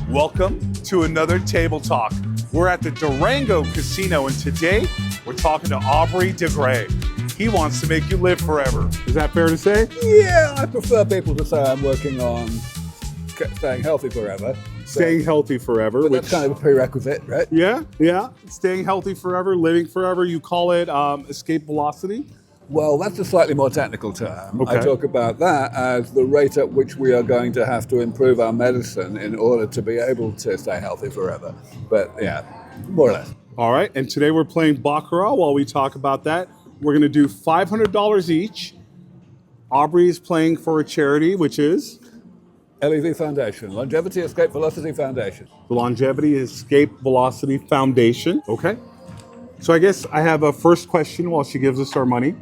Welcome to another Table Talk. We're at the Durango Casino, and today we're talking to Aubrey de Grey. He wants to make you live forever. Is that fair to say? Yeah, I prefer people to say I'm working on staying healthy forever. Staying healthy forever. But that's kind of a prerequisite, right? Yeah. Staying healthy forever, living forever. You call it escape velocity? Well, that's a slightly more technical term. Okay. I talk about that as the rate at which we are going to have to improve our medicine in order to be able to stay healthy forever. But yeah, more or less. All right, and today we're playing Baccarat. While we talk about that, we're going to do $500 each. Aubrey is playing for a charity, which is? LEV Foundation, Longevity Escape Velocity Foundation. The Longevity Escape Velocity Foundation. Okay. So I guess I have a first question while she gives us our money.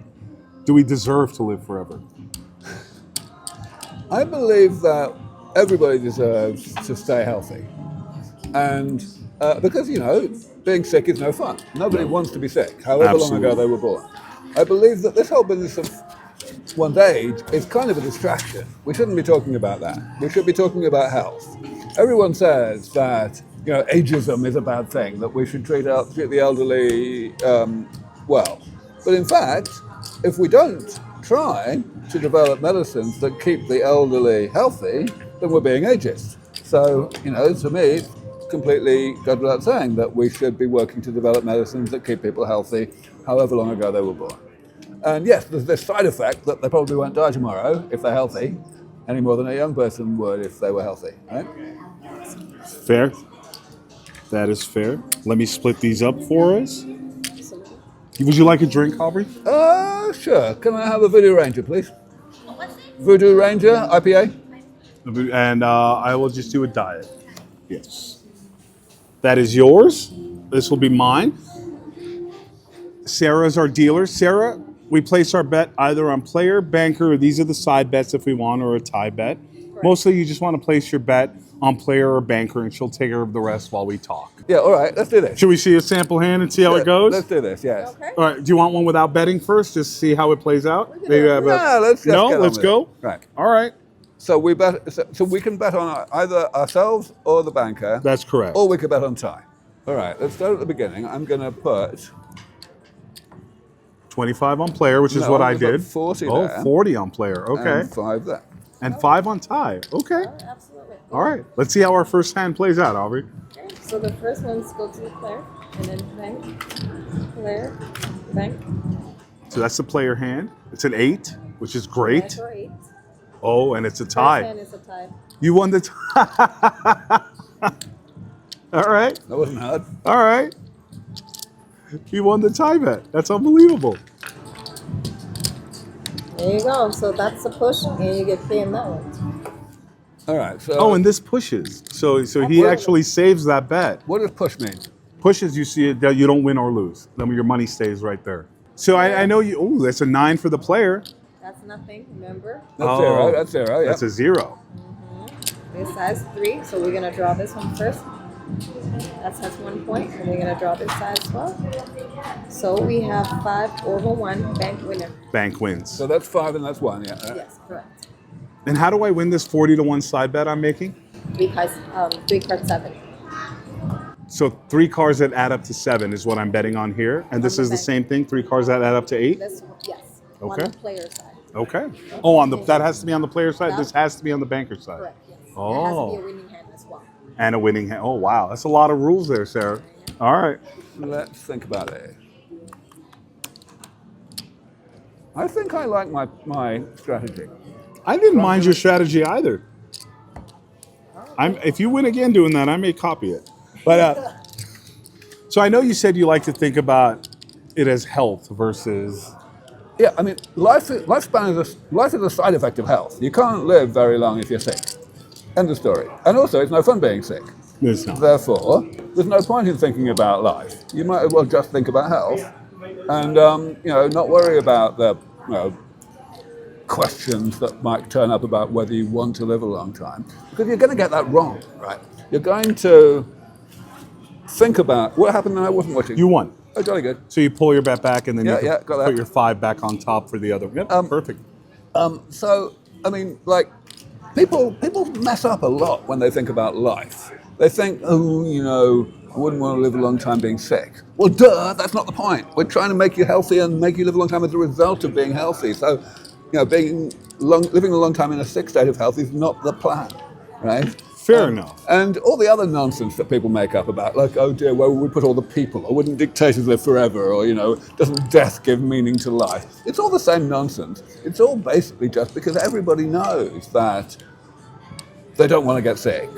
Do we deserve to live forever? I believe that everybody deserves to stay healthy. And because, being sick is no fun. Nobody wants to be sick, however long ago they were born. I believe that this whole business of one's age is kind of a distraction. We shouldn't be talking about that. We should be talking about health. Everyone says that, ageism is a bad thing, that we should treat the elderly well. But in fact, if we don't try to develop medicines that keep the elderly healthy, then we're being ageist. So, to me, it completely goes without saying that we should be working to develop medicines that keep people healthy, however long ago they were born. And yes, there's this side effect that they probably won't die tomorrow if they're healthy, any more than a young person would if they were healthy, right? Fair. That is fair. Let me split these up for us. Would you like a drink, Aubrey? Sure. Can I have a Voodoo Ranger, please? Voodoo Ranger, IPA? And I will just do a diet. Yes. That is yours. This will be mine. Sarah's our dealer. Sarah, we place our bet either on player, banker, or these are the side bets if we want, or a tie bet. Right. Mostly you just want to place your bet on player or banker, and she'll take care of the rest while we talk. Yeah, all right, let's do this. Should we see a sample hand and see how it goes? Let's do this, yes. Okay. All right, do you want one without betting first, just to see how it plays out? Let's go. Right. All right. So we bet. So we can bet on either ourselves or the banker. That's correct. Or we could bet on tie. All right, let's start at the beginning. I'm going to put 25 on player, which is what I did. 40 there. there. 40 on player. Okay. And 5 there. And 5 on tie. Okay. Absolutely. All right. Let's see how our first hand plays out, Aubrey. Okay. So the first one's go to the player, and then bank, player, bank. So that's the player hand. It's an 8, which is great. Bank or 8. Oh, and it's a tie. First hand is a tie. You won the tie. All right. That wasn't hard. All right. You won the tie bet. That's unbelievable. There you go. So that's a push, and you get paid in that one. All right. So. Oh, and this pushes. So he actually saves that bet. What does push mean? Pushes, you see it, that you don't win or lose. Then your money stays right there. So I know you. Oh, that's a 9 for the player. That's nothing. Remember. That's 0. That's 0. Yeah. That's a 0. This size 3. So we're gonna draw this one first. That has 1 point, and we're gonna draw this side as well. So we have 5 over 1. Bank winner. Bank wins. So that's 5 and that's 1. Yeah. Yes, correct. And how do I win this 40-1 side bet I'm making? Because 3 card 7. So 3 cards that add up to 7 is what I'm betting on here. And this is the same thing, 3 cards that add up to 8? This one, yes. Okay. On the player side. Okay. Oh, that has to be on the player side? This has to be on the banker side? Correct, yes. Oh. It has to be a winning hand as well. And a winning hand. Oh, wow. That's a lot of rules there, Sarah. All right. Let's think about it. I think I like my strategy. I didn't mind your strategy either. If you win again doing that, I may copy it. But so I know you said you like to think about it as health versus. Yeah, I mean, life is a side effect of health. You can't live very long if you're sick. End of story. And also, it's no fun being sick. It's not. Therefore, there's no point in thinking about life. You might as well just think about health, and not worry about the questions that might turn up about whether you want to live a long time, because you're going to get that wrong, right? You're going to think about what happened when I wasn't watching. You won. Oh, jolly good. So you pull your bet back, and then you got that. put your 5 back on top for the other. Yep, perfect. So, I mean, like, people mess up a lot when they think about life. They think, oh, you know, I wouldn't want to live a long time being sick. Well, duh, that's not the point. We're trying to make you healthy and make you live a long time as a result of being healthy. So, you know, living a long time in a sick state of health is not the plan, right? Fair enough. And all the other nonsense that people make up about, like, oh dear, where would we put all the people? Or wouldn't dictators live forever? Or, you know, doesn't death give meaning to life? It's all the same nonsense. It's all basically just because everybody knows that they don't want to get sick.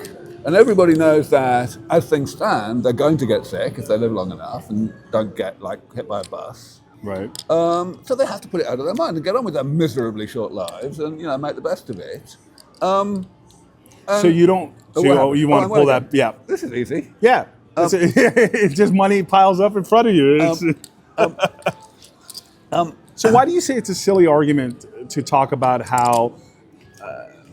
And everybody knows that as things stand, they're going to get sick if they live long enough and don't get, like, hit by a bus. Right. So they have to put it out of their mind and get on with their miserably short lives and, you know, make the best of it. So you don't. So you want to pull that? Yeah. This is easy. Yeah. It's just money piles up in front of you. So why do you say it's a silly argument to talk about how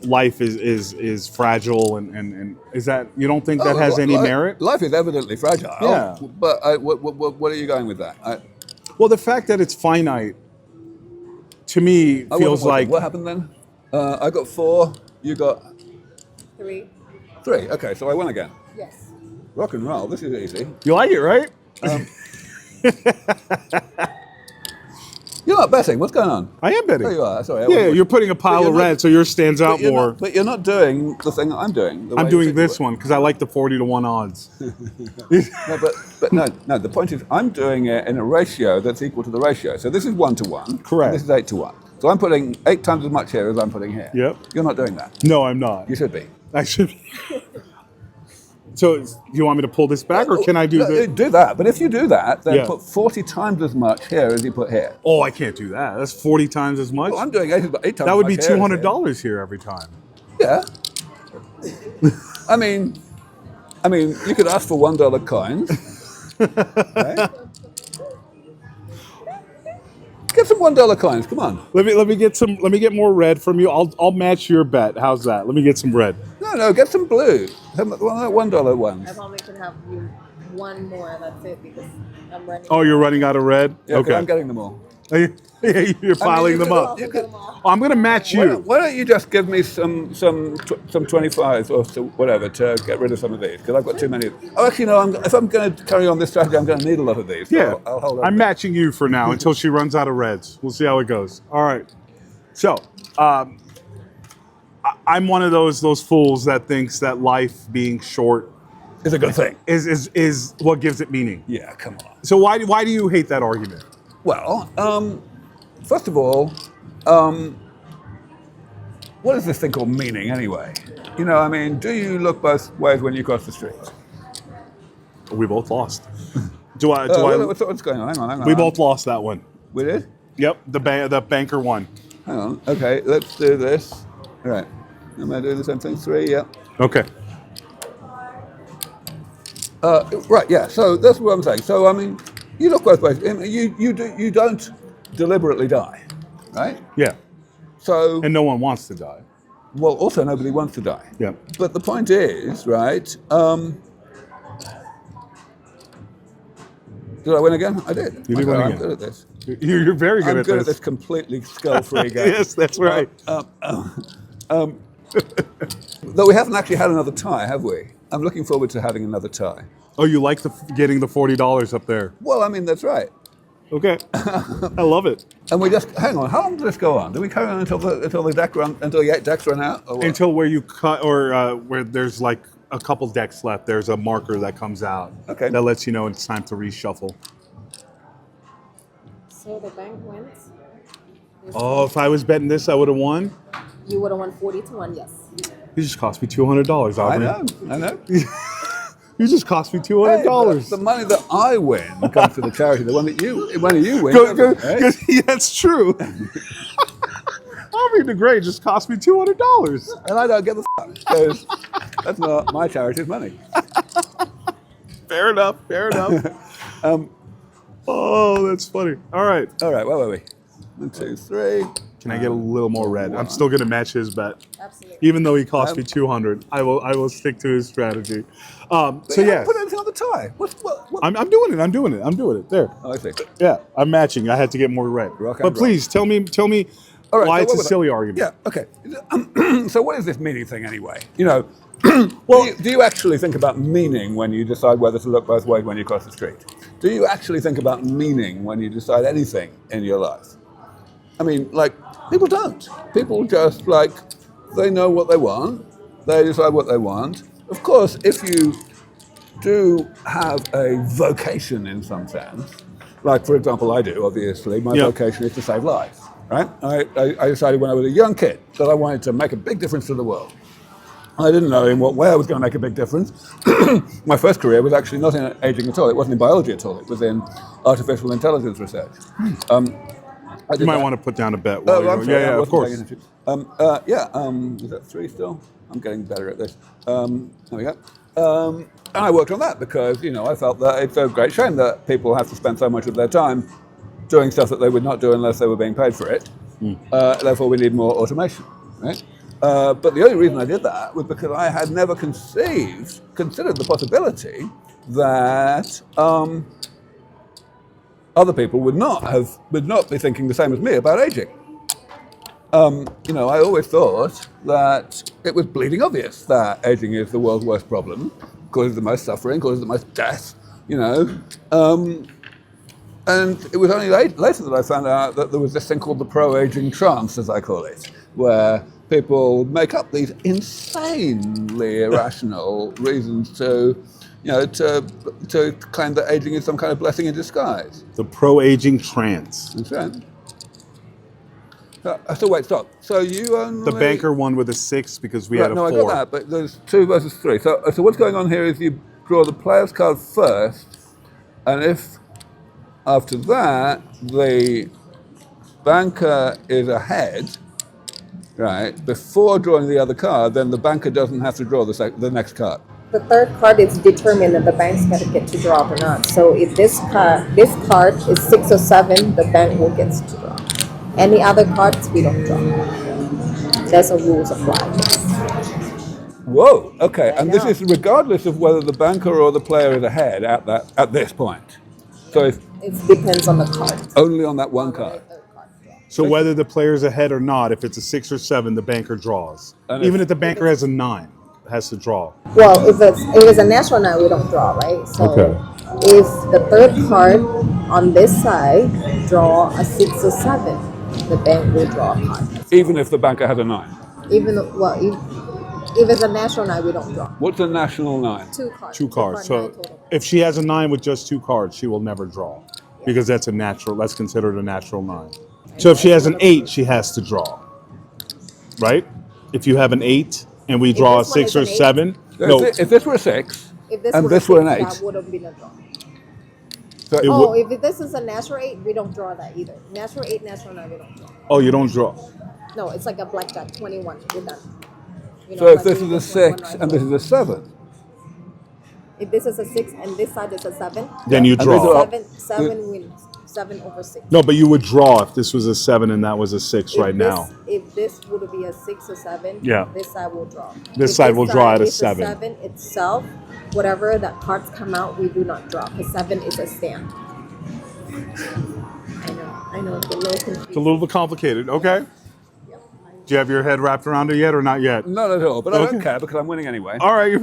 life is fragile and is that you don't think that has any merit? Life is evidently fragile. Yeah. But what are you going with that? Well, the fact that it's finite to me feels like. What happened then? I got 4. You got 3. 3. Okay, so I won again. Yes. Rock and roll. This is easy. You like it, right? You're not betting. What's going on? I am betting. There you are. Sorry. Yeah, you're putting a pile of red, so yours stands out more. But you're not doing the thing that I'm doing. I'm doing this one because I like the 40-1 odds. No, but no. The point is, I'm doing it in a ratio that's equal to the ratio. So this is 1-1. Correct. This is 8-1. So I'm putting 8 times as much here as I'm putting here. Yep. You're not doing that. No, I'm not. You should be. I should. So, do you want me to pull this back, or can I do this? Do that. But if you do that, then Yeah. put 40 times as much here as you put here. Oh, I can't do that. That's 40 times as much. Well, I'm doing 8 times as That would be much here as here. $200 here every time. Yeah. I mean, you could ask for $1 coins. Right? Get some $1 coins. Come on. Let me get some. Let me get more red from you. I'll match your bet. How's that? Let me get some red. No, get some blue. One of the $1 ones. I probably can have you one more. That's it because I'm running. Oh, you're running out of red. Yeah, 'cause Okay. I'm getting them all. You're piling you them could- up. you could- Oh, I'm gonna match you. Why don't you just give me some 25s or whatever to get rid of some of these? Because I've got too many. Oh, actually, no. If I'm going to carry on this strategy, I'm going to need a lot of these. So Yeah, I'll hold on. I'm matching you for now until she runs out of reds. We'll see how it goes. All right. So, I'm one of those fools that thinks that life being short It's a good thing. is what gives it meaning. Yeah, come on. So why do you hate that argument? Well, first of all, what is this thing called meaning anyway? You know, I mean, do you look both ways when you cross the street? We both lost. What's going on? Hang on. We both lost that one. We did? Yep, the banker won. Hang on. Okay, let's do this. All right. Am I doing the same thing? 3, yeah. Okay. Right, yeah. So that's what I'm saying. So I mean, you look both ways. I mean, you don't deliberately die, right? Yeah. So And no one wants to die. well, also nobody wants to die. Yeah. But the point is, right? Did I win again? I did. You did win I'm again. good at this. You're very good I'm at good this. at this completely skill-free game. Yes, that's right. Though we haven't actually had another tie, have we? I'm looking forward to having another tie. Oh, you like getting the $40 up there? Well, I mean, that's right. Okay. I love it. And we just hang on. How long does this go on? Do we carry on until the 8 decks run out? Or what? Until where you cut or where there's like a couple decks left, there's a marker that comes out. Okay. That lets you know it's time to reshuffle. So the bank wins. Oh, if I was betting this, I would have won. You would have won 40-1. Yes. You just cost me $200, Aubrey. I know. You just cost me Hey, $200. the money that I win comes to the charity. The one that you win. Hey? Yeah, that's true. Aubrey de Grey just cost me $200. And I don't get the because that's not my charity's money. Fair enough. Oh, that's funny. All right. Where were we? 1, 2, 3. Can I get a little more red? I'm still gonna match his bet, Absolutely. even though he cost me 200. I will stick to his strategy. So yeah, Put anything on the tie. What? I'm doing it. There. Oh, I see. Yeah, I'm matching. I had to get more red. Rock and But roll. please tell me. All right, why so it's what a was silly it? argument. Yeah, okay. So what is this meaning thing anyway? You know, do you actually think about meaning when you decide whether to look both ways when you cross the street? Do you actually think about meaning when you decide anything in your life? I mean, like, people don't. People just, like, they know what they want. They decide what they want. Of course, if you do have a vocation in some sense, like, for example, I do, obviously, my Yep. vocation is to save lives, right? I decided when I was a young kid that I wanted to make a big difference to the world. I didn't know in what way I was going to make a big difference. My first career was actually not in aging at all. It wasn't in biology at all. It was in artificial intelligence research. You might want to put down a bet while you're I'm going. sorry, Yeah, I of wasn't course. paying attention. Is that 3 still? I'm getting better at this. There we go. And I worked on that because, you know, I felt that it's a great shame that people have to spend so much of their time doing stuff that they would not do unless they were being paid for it. Therefore, we need more automation, right? But the only reason I did that was because I had never considered the possibility that other people would not be thinking the same as me about aging. You know, I always thought that it was bleeding obvious that aging is the world's worst problem, causes the most suffering, causes the most death, you know. And it was only later that I found out that there was this thing called the pro-aging trance, as I call it, where people make up these insanely irrational reasons to, you know, to claim that aging is some kind of blessing in disguise. The pro-aging trance. That's right. So wait, stop. So you only... The banker won with a 6 because we had a 4. No, I got that, but there's 2 versus 3. So what's going on here is you draw the player's card first, and if after that the banker is ahead, right, before drawing the other card, then the banker doesn't have to draw the next card. The third card is determined that the bank's going to get to draw or not. So if this card is 6 or 7, the bank will get to draw. Any other cards, we don't draw. That's a rules apply. Whoa. Okay, I and this know. is regardless of whether the banker or the player is ahead at this point. So it's It depends on the card. only on that one card. So whether the player's ahead or not, if it's a 6 or 7, the banker draws. And Even if the banker has a 9, has to draw. Well, if it's a natural 9, we don't draw, right? So Okay. if the third card on this side draw a 6 or 7, the bank will draw a card. Even if the banker has a 9. If it's a natural 9, we don't draw. What's a national 9? 2 cards. 2 cards. nine So total. if she has a 9 with just 2 cards, she will never draw. Because that's considered a natural 9. So if she has an 8, she has to draw. Right? If you have an 8 and we draw a this one 6 is or an 8? 7, If this were a 6 If this and were this a were an 6, 8, that would have been a draw. so Oh, if this is a natural 8, we don't draw that either. Natural 8, natural 9, we don't draw. oh, you don't draw. No, it's like a blackjack, 21, we're done. You so know, if like this we is a just won one 6 right and this away. is a 7, If this is a 6 and this side is a 7, Then you And these are draw. all- 7 wins. 7 over 6. No, but you would draw if this was a 7 and that was a 6 If right this, now. If this would be a 6 or 7, Yeah. this side will draw. This If side will draw at a is 7. 7 itself, whatever that cards come out, we do not draw because 7 is a stand. I know, it's a little confusing. It's a little bit complicated. Okay. Yep. Do you have your head wrapped around it yet or not yet? not at all, but I Okay. don't care because I'm winning anyway. All right.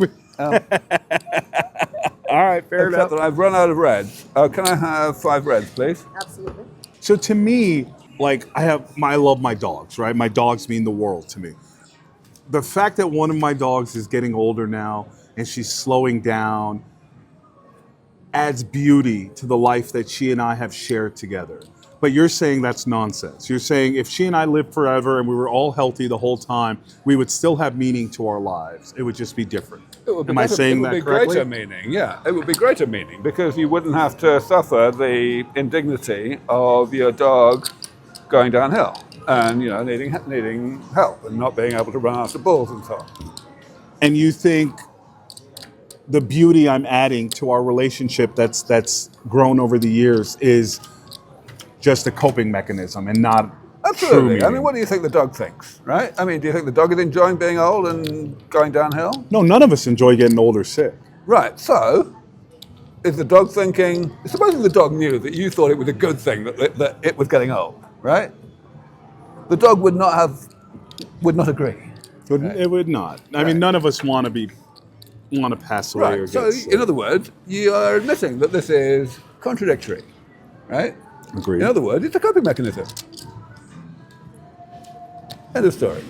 All right, fair Except that enough. I've run out of reds. Can I have 5 reds, please? Absolutely. So to me, like I love my dogs, right? My dogs mean the world to me. The fact that one of my dogs is getting older now and she's slowing down adds beauty to the life that she and I have shared together. But you're saying that's nonsense. You're saying if she and I lived forever and we were all healthy the whole time, we would still have meaning to our lives. It would just be different. Am I saying that correctly? Greater meaning, yeah. It would be greater meaning because you wouldn't have to suffer the indignity of your dog going downhill and, you know, needing help and not being able to run after balls and so on. And you think the beauty I'm adding to our relationship that's grown over the years is just a coping mechanism and not true Absolutely. I meaning. mean, what do you think the dog thinks, right? I mean, do you think the dog is enjoying being old and going downhill? No, none of us enjoy getting old or sick. Right, so is the dog thinking, supposing the dog knew that you thought it was a good thing that it was getting old, right? the dog would not agree. It would not. I mean, none of us want to pass away or Right. get So, sick. in other words, you are admitting that this is contradictory, right? Agreed. In other words, it's a coping mechanism. End of story.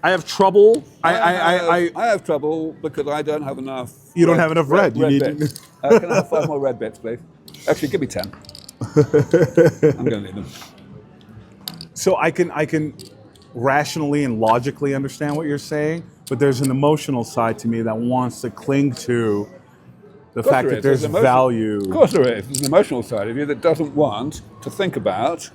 I have trouble. I have trouble because I don't have enough. You don't have enough red. You need to- bits. Can I have 5 more red bits, please? Actually, give me 10. I'm going to need them. So I can rationally and logically understand what you're saying, but there's an emotional side to me that wants to cling to the fact that there's value. Of course there is. There's an emotional side of you that doesn't want to think about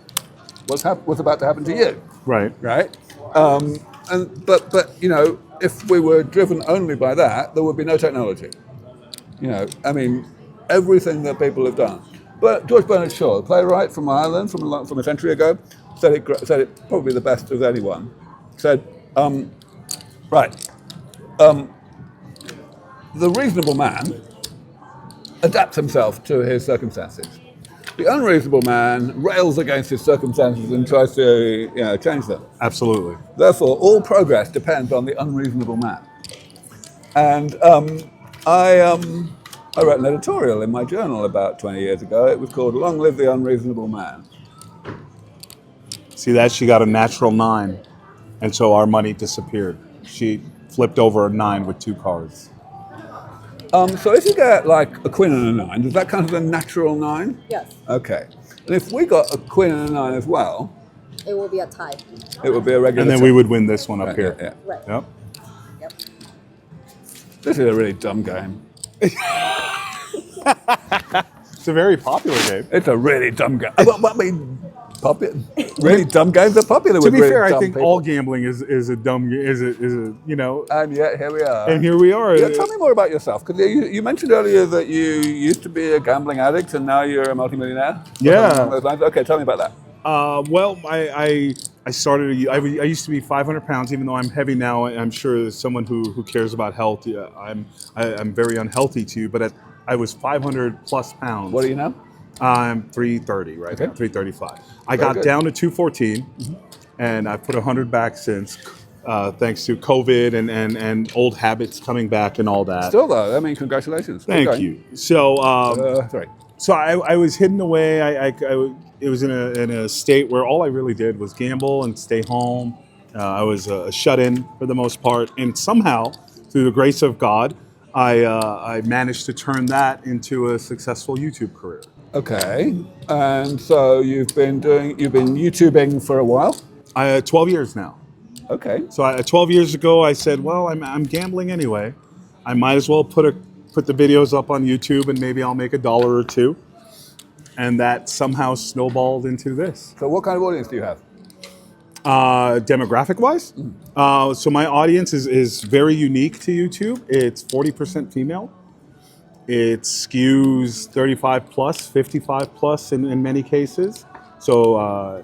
what's about to happen to you. Right. Right? But you know, if we were driven only by that, there would be no technology. You know, I mean, everything that people have done. But George Bernard Shaw, the playwright from Ireland from a century ago, said it probably the best of anyone. Said, the reasonable man adapts himself to his circumstances. The unreasonable man rails against his circumstances and tries to change them. Absolutely. Therefore, all progress depends on the unreasonable man. And I wrote an editorial in my journal about 20 years ago. It was called "Long Live the Unreasonable Man." See that? She got a natural 9, and so our money disappeared. She flipped over a 9 with 2 cards. So if you get like a queen and a 9, does that count as a natural 9? Yes. Okay. And if we got a queen and a 9 as well, It will be a tie. it would be a regular. And then we would win this one up Right, here. yeah. Right. Yep. Yep. This is a really dumb game. It's a very popular game. It's a really dumb game. I mean, really dumb games are popular To with be really fair, I dumb think people. all gambling is a dumb is a And yet here we are. and here we are. Yeah, tell me more about yourself, because you mentioned earlier that you used to be a gambling addict and now you're a multimillionaire. Yeah. Along those lines. Okay, tell me about that. Well, I started. I used to be 500 pounds, even though I'm heavy now. I'm sure as someone who cares about health, I'm very unhealthy too. But I was 500 plus pounds. What are you now? I'm 330 right Okay. now, 335. I Very got good. down to 214, and I put 100 back since, thanks to COVID and old habits coming back and all that. Still though, I mean, congratulations. Keep Thank going. you. So, Sorry. so I was hidden away. It was in a state where all I really did was gamble and stay home. I was shut in for the most part, and somehow, through the grace of God, I managed to turn that into a successful YouTube career. Okay, and so you've been YouTubing for a while. 12 years now. Okay. So 12 years ago, I said, well, I'm gambling anyway. I might as well put the videos up on YouTube, and maybe I'll make $1 or $2. And that somehow snowballed into this. So what kind of audience do you have? Demographic-wise, so my audience is very unique to YouTube. It's 40% female. It skews 35 plus, 55 plus in many cases. So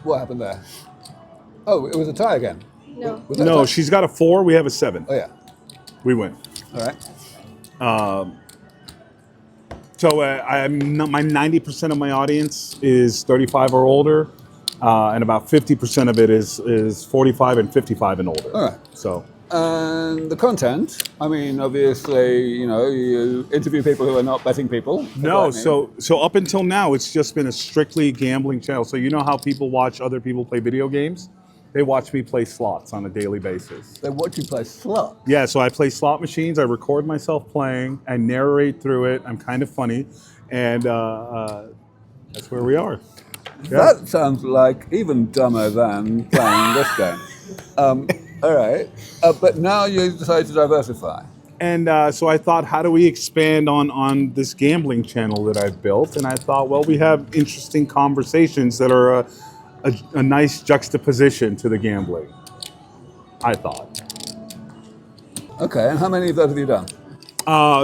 What happened there? Oh, it was a tie again. No. Was that a no, tie? she's got a 4. We have a 7. Oh yeah. We win. All right. So my 90% of my audience is 35 or older, and about 50% of it is 45 and 55 and older. All right. So And the content, I mean, obviously, you interview people who are not betting people. no, like me. so up until now, it's just been a strictly gambling channel. So you know how people watch other people play video games? They watch me play slots on a daily basis. They watch you play slot. Yeah, so I play slot machines. I record myself playing. I narrate through it. I'm kind of funny, and that's where we are. Yeah. That sounds like even dumber than playing this game. All right. But now you decide to diversify. And so I thought, how do we expand on this gambling channel that I've built? And I thought, well, we have interesting conversations that are a nice juxtaposition to the gambling, I thought. Okay, and how many of those have you done?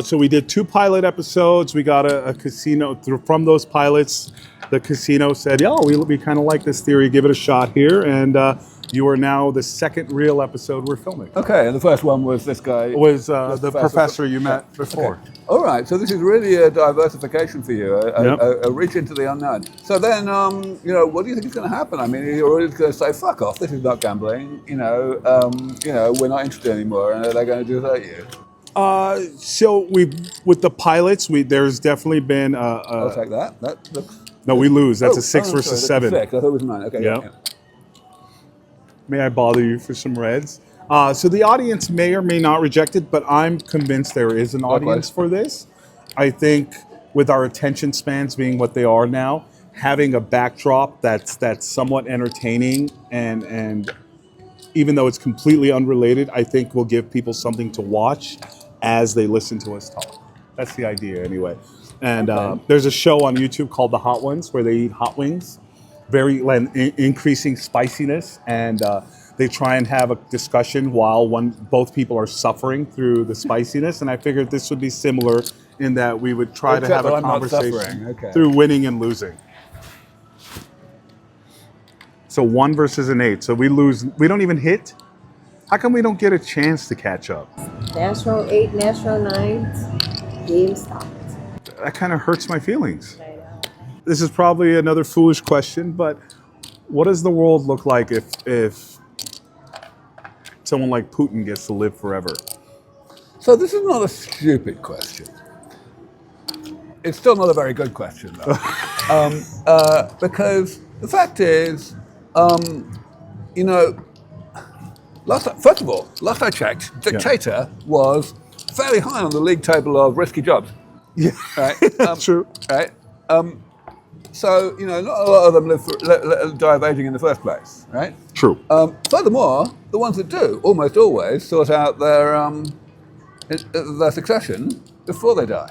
So we did 2 pilot episodes. We got a casino from those pilots. The casino said, "Yeah, we kind of like this theory. Give it a shot here." And You are now the second real episode we're filming. Okay, and the first one was this guy. It was the professor you met before. Okay. All right, so this is really a diversification for you, a reach into the unknown. So then, what do you think is going to happen? I mean, you're already going to say, "Fuck off! This is not gambling." We're not interested anymore, and are they going to desert you? So with the pilots, there's definitely been. I'll take that. That looks. No, we lose. That's a 6 versus 7. 6. I thought it was 9. Okay. Yep. Yeah. May I bother you for some reds? So the audience may or may not reject it, but I'm convinced there is an audience for this. I think with our attention spans being what they are now, having a backdrop that's somewhat entertaining and even though it's completely unrelated, I think will give people something to watch as they listen to us talk. That's the idea anyway. And there's a show on YouTube called The Hot Ones where they eat hot wings. Very increasing spiciness, and they try and have a discussion while both people are suffering through the spiciness. And I figured this would be similar in that we would try to have a conversation through winning and losing. So 1 versus an 8. So we lose. We don't even hit. How come we don't get a chance to catch up? National 8, National 9, game stopped. That kind of hurts my feelings. This is probably another foolish question, but what does the world look like if someone like Putin gets to live forever? So this is not a stupid question. It's still not a very good question, though. Because the fact is, first of all, last I checked, dictator was fairly high on the league table of risky jobs. Yeah, right. True. Right. So, not a lot of them die of aging in the first place, right? True. Furthermore, the ones that do almost always sort out their succession before they die.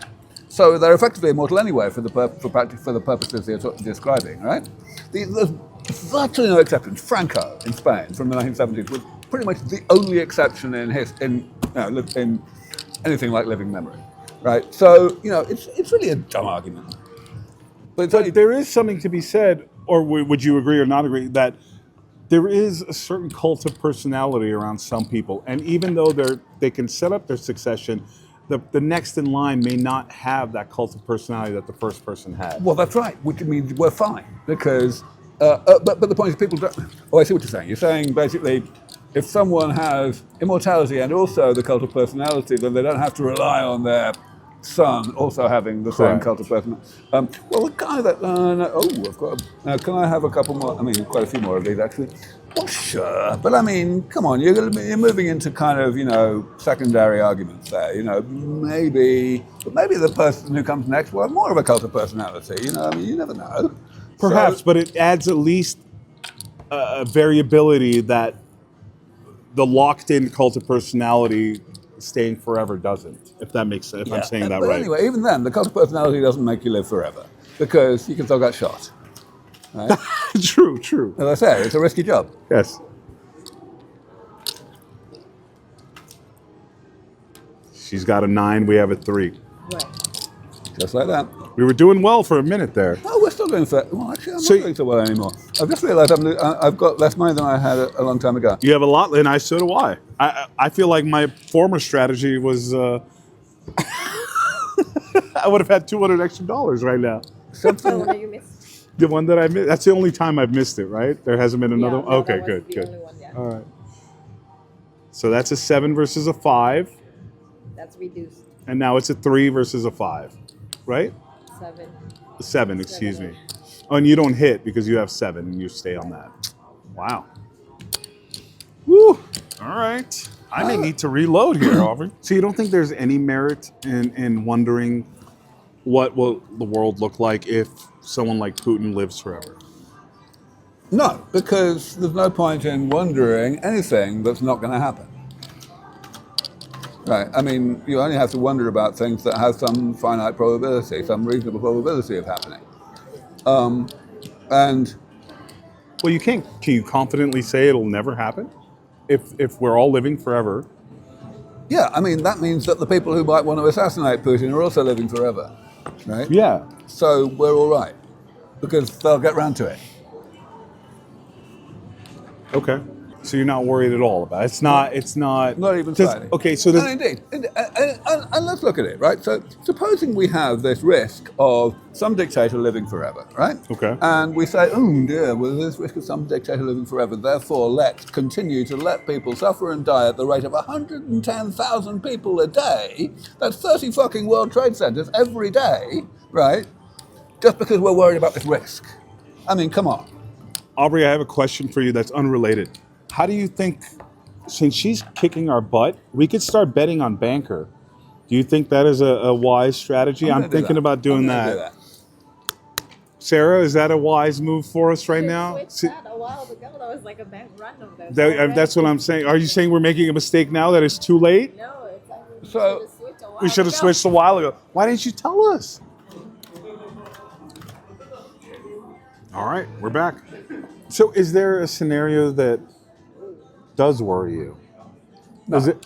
So they're effectively immortal anyway for the purposes you're describing, right? There's virtually no exceptions. Franco in Spain from the 1970s was pretty much the only exception in anything like living memory, right? So, it's really a dumb argument. But there is something to be said, or would you agree or not agree, that there is a certain cult of personality around some people. And even though they can set up their succession, the next in line may not have that cult of personality that the first person had. Well, that's right, which means we're fine. Because, but the point is people don't... Oh, I see what you're saying. You're saying basically, if someone has immortality and also the cult of personality, then they don't have to rely on their son also having the same cult of personality. Well, the guy that... I've got... can I have a couple more? I mean, quite a few more of these, actually. Well, sure. But, I mean, come on. You're moving into kind of, secondary arguments there. Maybe the person who comes next will have more of a cult of personality. You never know. Perhaps, but it adds at least a variability that the locked-in cult of personality staying forever doesn't, if that makes sense, if I'm saying that but right. Anyway, even then, the cult of personality doesn't make you live forever because you can still get shot. Right? True. As I say, it's a risky job. Yes. She's got a 9, we have a 3. Right. Just like that. We were doing well for a minute there. Oh, we're still doing fair. Well, actually, I'm not doing so well anymore. I've just realised I've got less money than I had a long time ago. You have a lot, and so do I. I feel like my former strategy was I would have had $200 extra right now. The one that you missed? The one that I missed. That's the only time I've missed it, right? There hasn't been another one? Okay, good. Only one, yeah. All right. So that's a 7 versus a 5. That's reduced. And now it's a 3 versus a 5, right? 7. 7, excuse me. Oh, and you don't hit because you have 7 and you stay on that. Wow. Woo. All right. I may need to reload here, Aubrey. So you don't think there's any merit in wondering what will the world look like if someone like Putin lives forever? No, because there's no point in wondering anything that's not going to happen. Right. I mean, you only have to wonder about things that have some finite probability, some reasonable probability of happening. And well, you can't. Can you confidently say it'll never happen if we're all living forever? yeah, I mean, that means that the people who might want to assassinate Putin are also living forever, right? Yeah. So we're all right because they'll get round to it. Okay. So you're not worried at all about it. It's not. Not even does- slightly. Okay, so there's, And indeed, and let's look at it, right? So supposing we have this risk of some dictator living forever, right? Okay. And we say, oh dear, well, there's risk of some dictator living forever. Therefore, let's continue to let people suffer and die at the rate of 110,000 people a day. That's 30 fucking World Trade Centers every day, right? Just because we're worried about this risk. I mean, come on. Aubrey, I have a question for you that's unrelated. How do you think, since she's kicking our butt, we could start betting on Banker? Do you think that is a wise strategy? I'm thinking about doing that. Sarah, is that a wise move for us right now? Switched that a while ago. That was like a bank run of those. That's what I'm saying. Are you saying we're making a mistake now that it's too late? No, it's like So We should have switched a while ago. Why didn't you tell us? All right, we're back. So is there a scenario that does worry you? No. Is it?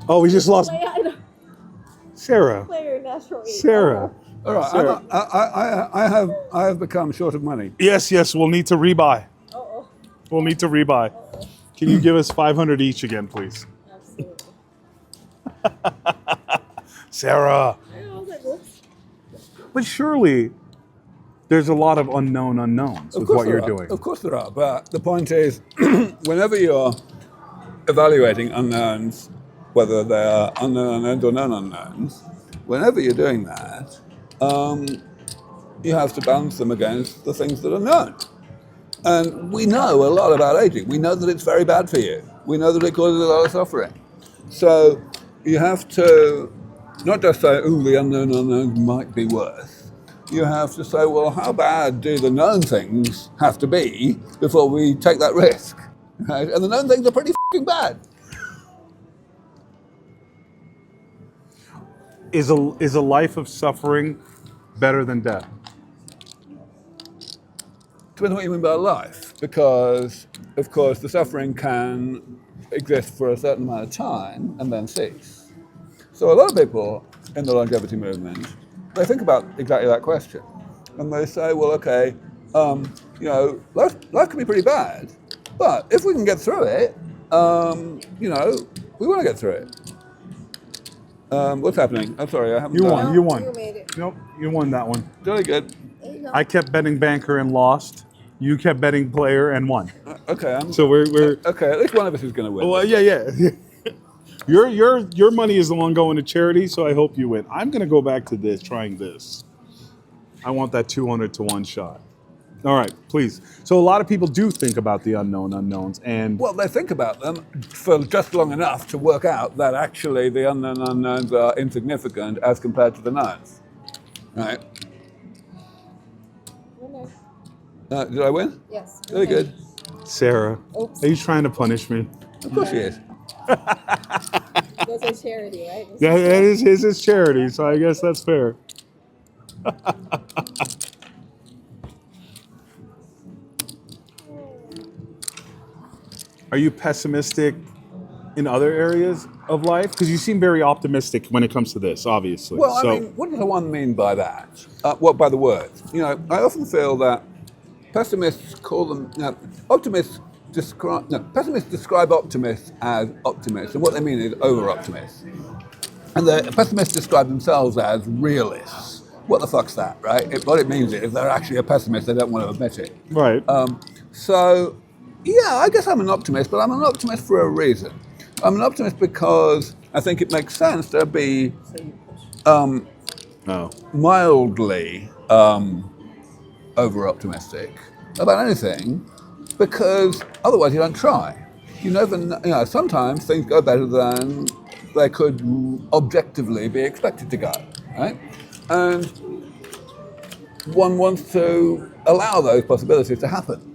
Oh, we just lost Sarah. Player natural eight. Sarah. All right, Sarah. I have become short of money. Yes, we'll need to rebuy. Oh, We'll need to rebuy. Can you give us 500 each again, please? absolutely. Sarah. I was like, whoops. But surely there's a lot of unknown unknowns with what you're doing. Of course there are, but the point is, whenever you're evaluating unknowns, whether they are unknown unknowns or known unknowns, whenever you're doing that, you have to balance them against the things that are known. And we know a lot about aging. We know that it's very bad for you. We know that it causes a lot of suffering. So you have to not just say, oh, the unknown unknowns might be worse. You have to say, well, how bad do the known things have to be before we take that risk? Right? And the known things are pretty f***ing bad. Is a life of suffering better than death? Depends on what you mean by life, because, of course, the suffering can exist for a certain amount of time and then cease. So a lot of people in the longevity movement, they think about exactly that question. And they say, well, okay, life can be pretty bad, but if we can get through it, we want to get through it. What's happening? I'm sorry, I haven't You done won. it. You won. You made it. Nope, you won that one. Really good. There you go. I kept betting Banker and lost. You kept betting Player and won. Okay, So we're okay. At least one of us is going to win. well, yeah. Your money is the one going to charity, so I hope you win. I'm gonna go back to this, trying this. I want that 200 to 1 shot. All right, please. So a lot of people do think about the unknown unknowns, and Well, they think about them for just long enough to work out that actually the unknown unknowns are insignificant as compared to the knowns. Right? Winner. Did I win? Yes. Very good. Sarah, Oops. are you trying to punish me? Of course she is. That's a charity, right? Yeah, it is his charity, so I guess that's fair. Are you pessimistic in other areas of life? Because you seem very optimistic when it comes to this, obviously. Well, so, I mean, what does one mean by that? By the words? I often feel that pessimists call them, pessimists describe optimists as optimists, and what they mean is over-optimists. And the pessimists describe themselves as realists. What the fuck's that, right? What it means is they're actually a pessimist, they don't want to admit it. right. I guess I'm an optimist, but I'm an optimist for a reason. I'm an optimist because I think it makes sense to be mildly over-optimistic about anything, because otherwise you don't try. You never know, sometimes things go better than they could objectively be expected to go, right? And one wants to allow those possibilities to happen.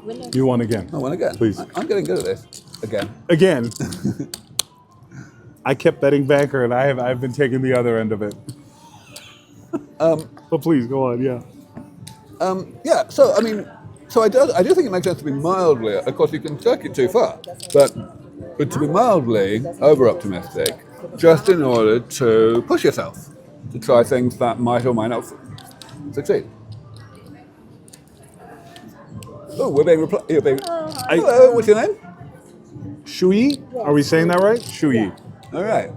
Winner. You won again. I won again. Please. I'm getting good at this again. Again. I kept betting Banker, and I've been taking the other end of it. But please, go on, yeah. So I do think it makes sense to be mildly. Of course, you can take it too far, but to be mildly over-optimistic, just in order to push yourself to try things that might or might not succeed. Oh, we're being you're being. I- Hello, what's your name? Shui? Are we saying that right? Shui. Yeah. All right.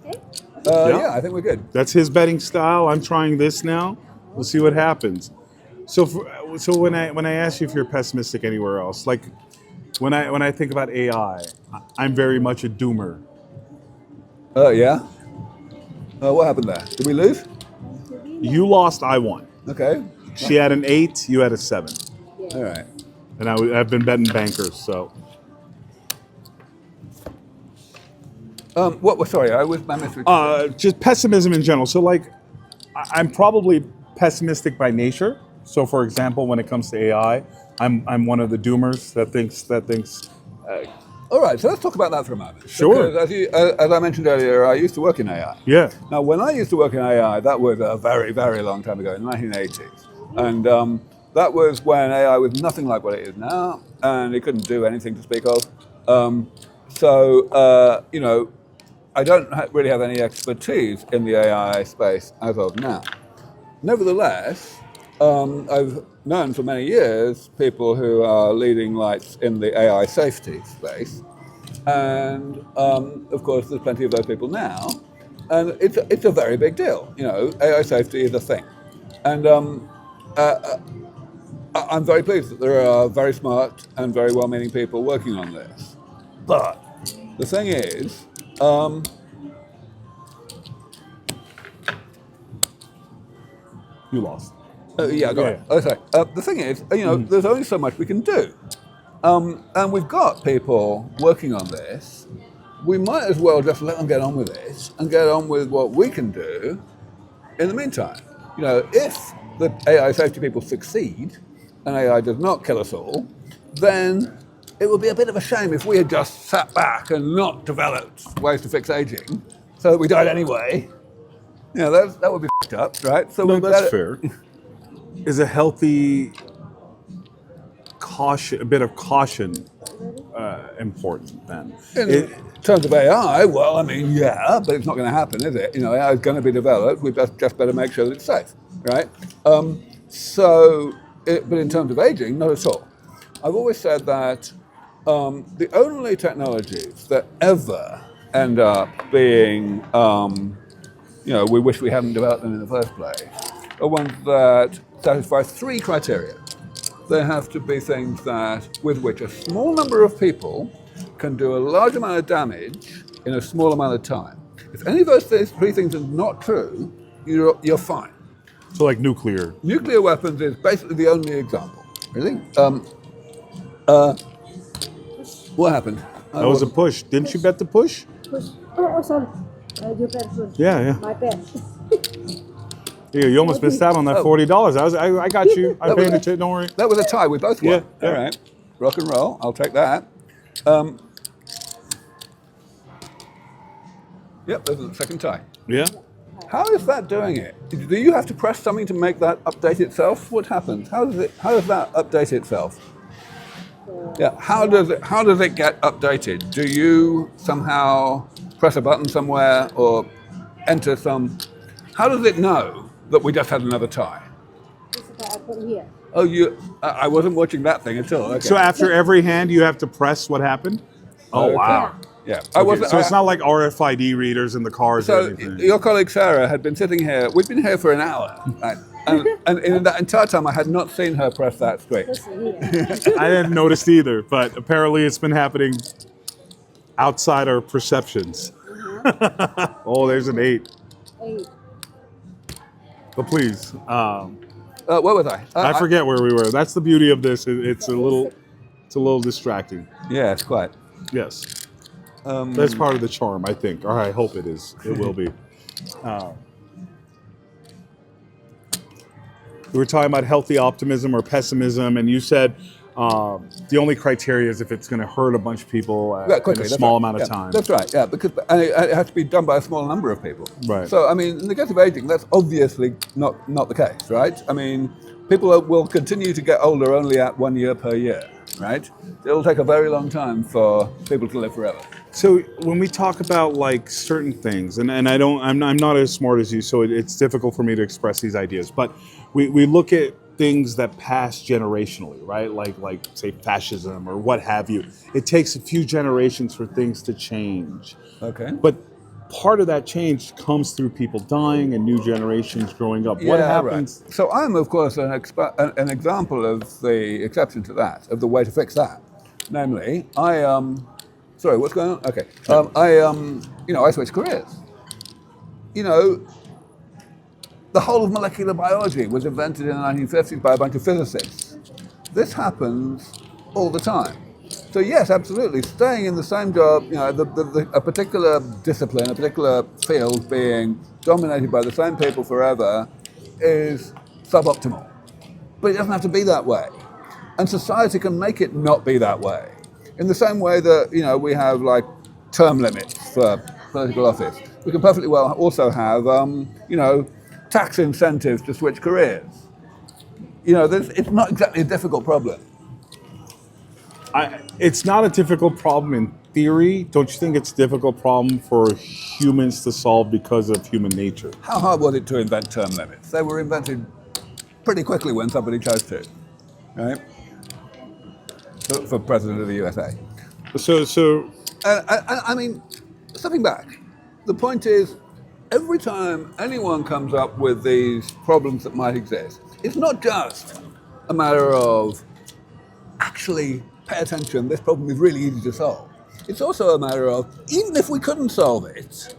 Okay. Yeah, I think we're good. That's his betting style. I'm trying this now. We'll see what happens. So, so when I ask you if you're pessimistic anywhere else, like when I think about AI, I'm very much a doomer. Yeah. What happened there? Did we lose? You lost, I won. Okay. She had an 8, you had a 7, All right. and I've been betting bankers. So What? Sorry, I missed. just pessimism in general. So like, I'm probably pessimistic by nature. So for example, when it comes to AI, I'm one of the doomers that thinks. All right, so let's talk about that for a moment. Sure. Because as I mentioned earlier, I used to work in AI. Yeah. Now, when I used to work in AI, that was a very, very long time ago, in the 1980s. And that was when AI was nothing like what it is now, and it couldn't do anything to speak of. You know, I don't really have any expertise in the AI space as of now. Nevertheless, I've known for many years people who are leading lights in the AI safety space. And of course, there's plenty of those people now. And it's a very big deal. You know, AI safety is a thing. And I'm very pleased that there are very smart and very well-meaning people working on this. But the thing is, You lost. yeah, go ahead. Oh, sorry. The thing is, you know, there's only so much we can do. And we've got people working on this. We might as well just let them get on with it and get on with what we can do in the meantime. You know, if the AI safety people succeed and AI does not kill us all, then it would be a bit of a shame if we had just sat back and not developed ways to fix aging so that we died anyway. You know, that would be f***ed up, right? So No, we've that's got fair. Is a healthy caution, a bit of caution, important then? In terms of AI, well, I mean, yeah, but it's not going to happen, is it? You know, AI is going to be developed. We just better make sure that it's safe, right? But in terms of aging, not at all. I've always said that the only technologies that ever end up being, you know, we wish we hadn't developed them in the first place, are ones that satisfy 3 criteria. They have to be things with which a small number of people can do a large amount of damage in a small amount of time. If any of those 3 things are not true, you're fine. So like nuclear. Nuclear weapons is basically the only example. Really? What happened? That was a push. Didn't you bet the push? Push. Oh, sorry. You can push. Yeah. My pen. Yeah, you almost missed out on that $40. I got you. I paid it. Don't worry. That was a tie. We both won. Yeah. All right. Rock and roll. I'll take that. Yep, there's a second tie. Yeah. How is that doing it? Do you have to press something to make that update itself? What happens? How does that update itself? Yeah. How does it get updated? Do you somehow press a button somewhere or enter some? How does it know that we just had another tie? This is what I put here. Oh, I wasn't watching that thing at all. Okay. So after every hand, you have to press what happened? Oh, Okay. wow. Yeah. Okay, so it's not like RFID readers in the cars or So anything. your colleague Sarah had been sitting here. We'd been here for an hour, right? and in that entire time, I had not seen her press that switch. This is here. I hadn't noticed either, but apparently it's been happening outside our perceptions. Oh, there's an 8. 8. But please, Where was I? I forget where we were. That's the beauty of this. It's a little distracting. Yeah, it's quite. Yes. That's part of the charm, I think. Or I hope it is. It will be. We were talking about healthy optimism or pessimism, and you said the only criteria is if it's going to hurt a bunch of people in a small amount of time. That's right, yeah, because it has to be done by a small number of people. Right. So, I mean, in the case of aging, that's obviously not the case, right? I mean, people will continue to get older only at 1 year per year, right? It'll take a very long time for people to live forever. So when we talk about like certain things, and I'm not as smart as you, so it's difficult for me to express these ideas. But we look at things that pass generationally, right? Like say fascism or what have you. It takes a few generations for things to change. Okay. But part of that change comes through people dying and new generations growing up. What Yeah, right. happens? So I'm, of course, an example of the exception to that, of the way to fix that. Namely, sorry, what's going on? Okay. I switched careers. You know, the whole of molecular biology was invented in the 1950s by a bunch of physicists. This happens all the time. So yes, absolutely, staying in the same job, a particular discipline, a particular field being dominated by the same people forever is suboptimal. But it doesn't have to be that way. And society can make it not be that way. In the same way that, we have like term limits for political office. We can perfectly well also have, tax incentives to switch careers. It's not exactly a difficult problem. It's not a difficult problem in theory. Don't you think it's a difficult problem for humans to solve because of human nature? How hard was it to invent term limits? They were invented pretty quickly when somebody chose to, right? For president of the USA. So I mean, stepping back, the point is, every time anyone comes up with these problems that might exist, it's not just a matter of actually pay attention, this problem is really easy to solve. It's also a matter of, even if we couldn't solve it,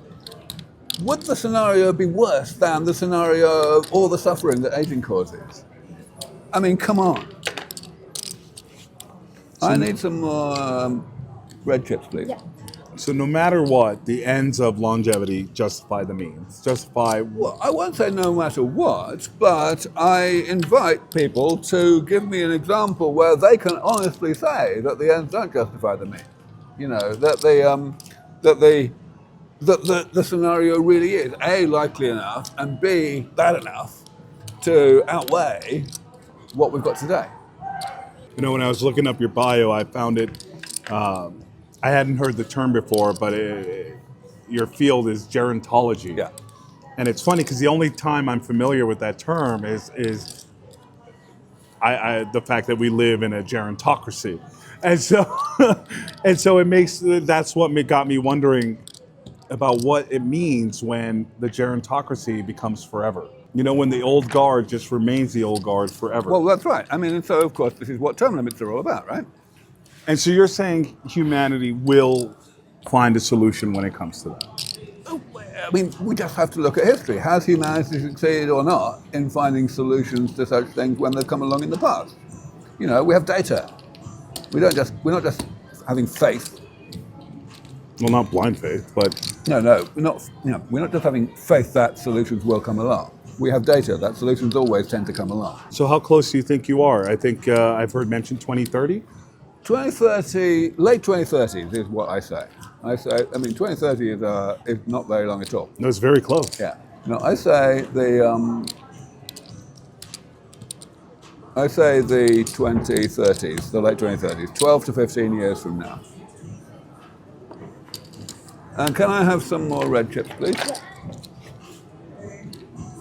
would the scenario be worse than the scenario of all the suffering that aging causes? I mean, come on. I need some more red chips, please. Yeah. So no matter what, the ends of longevity justify the means. Well, I won't say no matter what, but I invite people to give me an example where they can honestly say that the ends don't justify the means. That the scenario really is A, likely enough, and B, bad enough to outweigh what we've got today. When I was looking up your bio, I found it. I hadn't heard the term before, but your field is gerontology. Yeah. And it's funny because the only time I'm familiar with that term is the fact that we live in a gerontocracy, and so that's what got me wondering about what it means when the gerontocracy becomes forever. When the old guard just remains the old guard forever. Well, that's right. I mean, and so of course this is what term limits are all about, right? And so you're saying humanity will find a solution when it comes to that? I mean, we just have to look at history. Has humanity succeeded or not in finding solutions to such things when they've come along in the past? We have data. We're not just having faith. Well, not blind faith, but No, we're not just having faith that solutions will come along. We have data that solutions always tend to come along. So how close do you think you are? I think I've heard mentioned 2030. 2030, late 2030s is what I say. 2030 is not very long at all. No, it's very close. Yeah. No, I say the 2030s, the late 2030s, 12 to 15 years from now. And can I have some more red chips, please?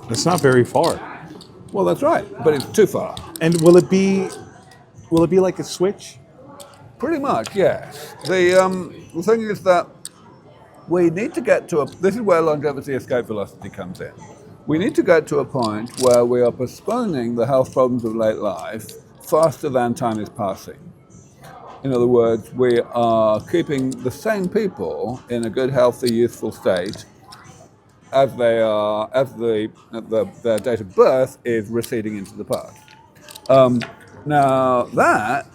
It's not very far. Well, that's right, but it's too far. And will it be like a switch? Pretty much, yes. The thing is that we need to get to this is where longevity escape velocity comes in. We need to get to a point where we are postponing the health problems of late life faster than time is passing. In other words, we are keeping the same people in a good, healthy, youthful state as they are, as their date of birth is receding into the past. Now that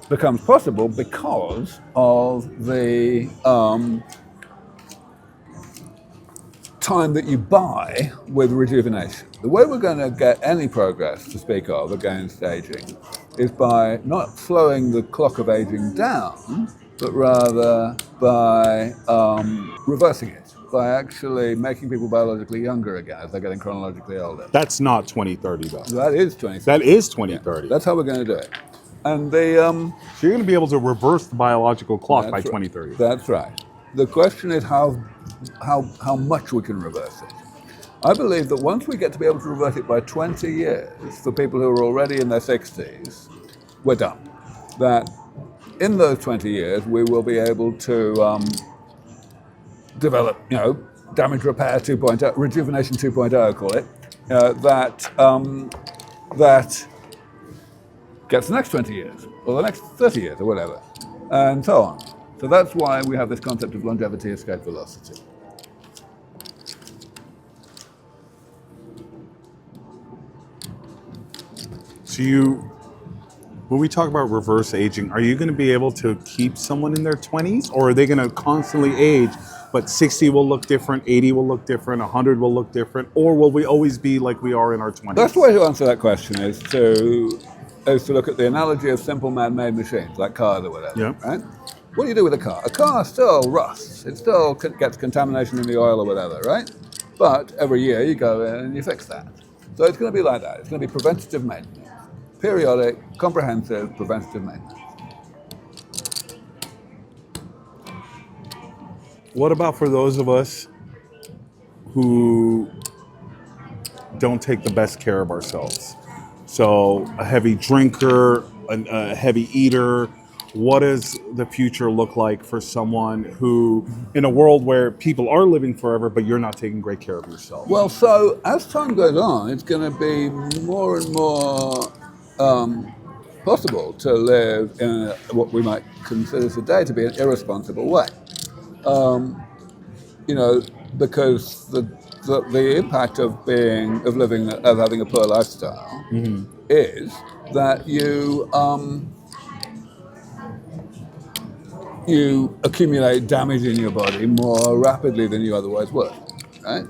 becomes possible because of the time that you buy with rejuvenation. The way we're going to get any progress to speak of against aging is by not slowing the clock of aging down, but rather by reversing it, by actually making people biologically younger again as they're getting chronologically older. That's not 2030, though. That is 2030. That is 2030. That's how we're going to do it. And So you're going to be able to reverse the biological clock by That's right. 2030. That's right. The question is how much we can reverse it. I believe that once we get to be able to reverse it by 20 years for people who are already in their 60s, we're done. That in those 20 years, we will be able to develop, damage repair 2.0, rejuvenation 2.0, call it, that gets the next 20 years, or the next 30 years, or whatever, and so on. So that's why we have this concept of longevity escape velocity. So when we talk about reverse aging, are you going to be able to keep someone in their 20s, or are they going to constantly age, but 60 will look different, 80 will look different, 100 will look different, or will we always be like we are in our 20s? Best way to answer that question is to look at the analogy of simple man-made machines, like cars or whatever, Yeah. right? What do you do with a car? A car still rusts. It still gets contamination in the oil or whatever, right? But every year you go in and you fix that. So it's going to be like that. It's going to be preventative maintenance. Periodic, comprehensive, preventative maintenance. What about for those of us who don't take the best care of ourselves? So a heavy drinker, a heavy eater. What does the future look like for someone who, in a world where people are living forever, but you're not taking great care of yourself? Well, so as time goes on, it's going to be more and more possible to live in what we might consider today to be an irresponsible way. Because the impact of having a poor lifestyle is that you accumulate damage in your body more rapidly than you otherwise would, right?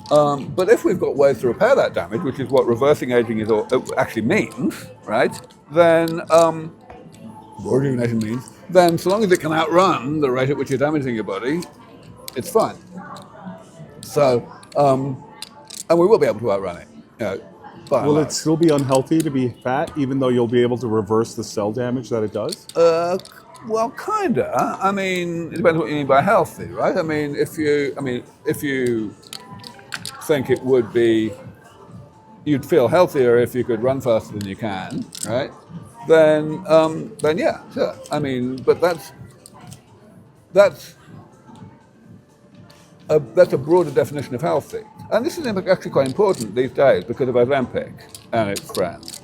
But if we've got ways to repair that damage, which is what reversing aging actually means, right? Then, rejuvenation means, then so long as it can outrun the rate at which you're damaging your body, it's fine. So, and we will be able to outrun it. Will it still be unhealthy to be fat, even though you'll be able to reverse the cell damage that it does? Well, kinda. I mean, it depends what you mean by healthy, right? I mean, if you think it would be, you'd feel healthier if you could run faster than you can, right? Then yeah, sure. I mean, but that's a broader definition of healthy. And this is actually quite important these days because of Ozempic and its friends.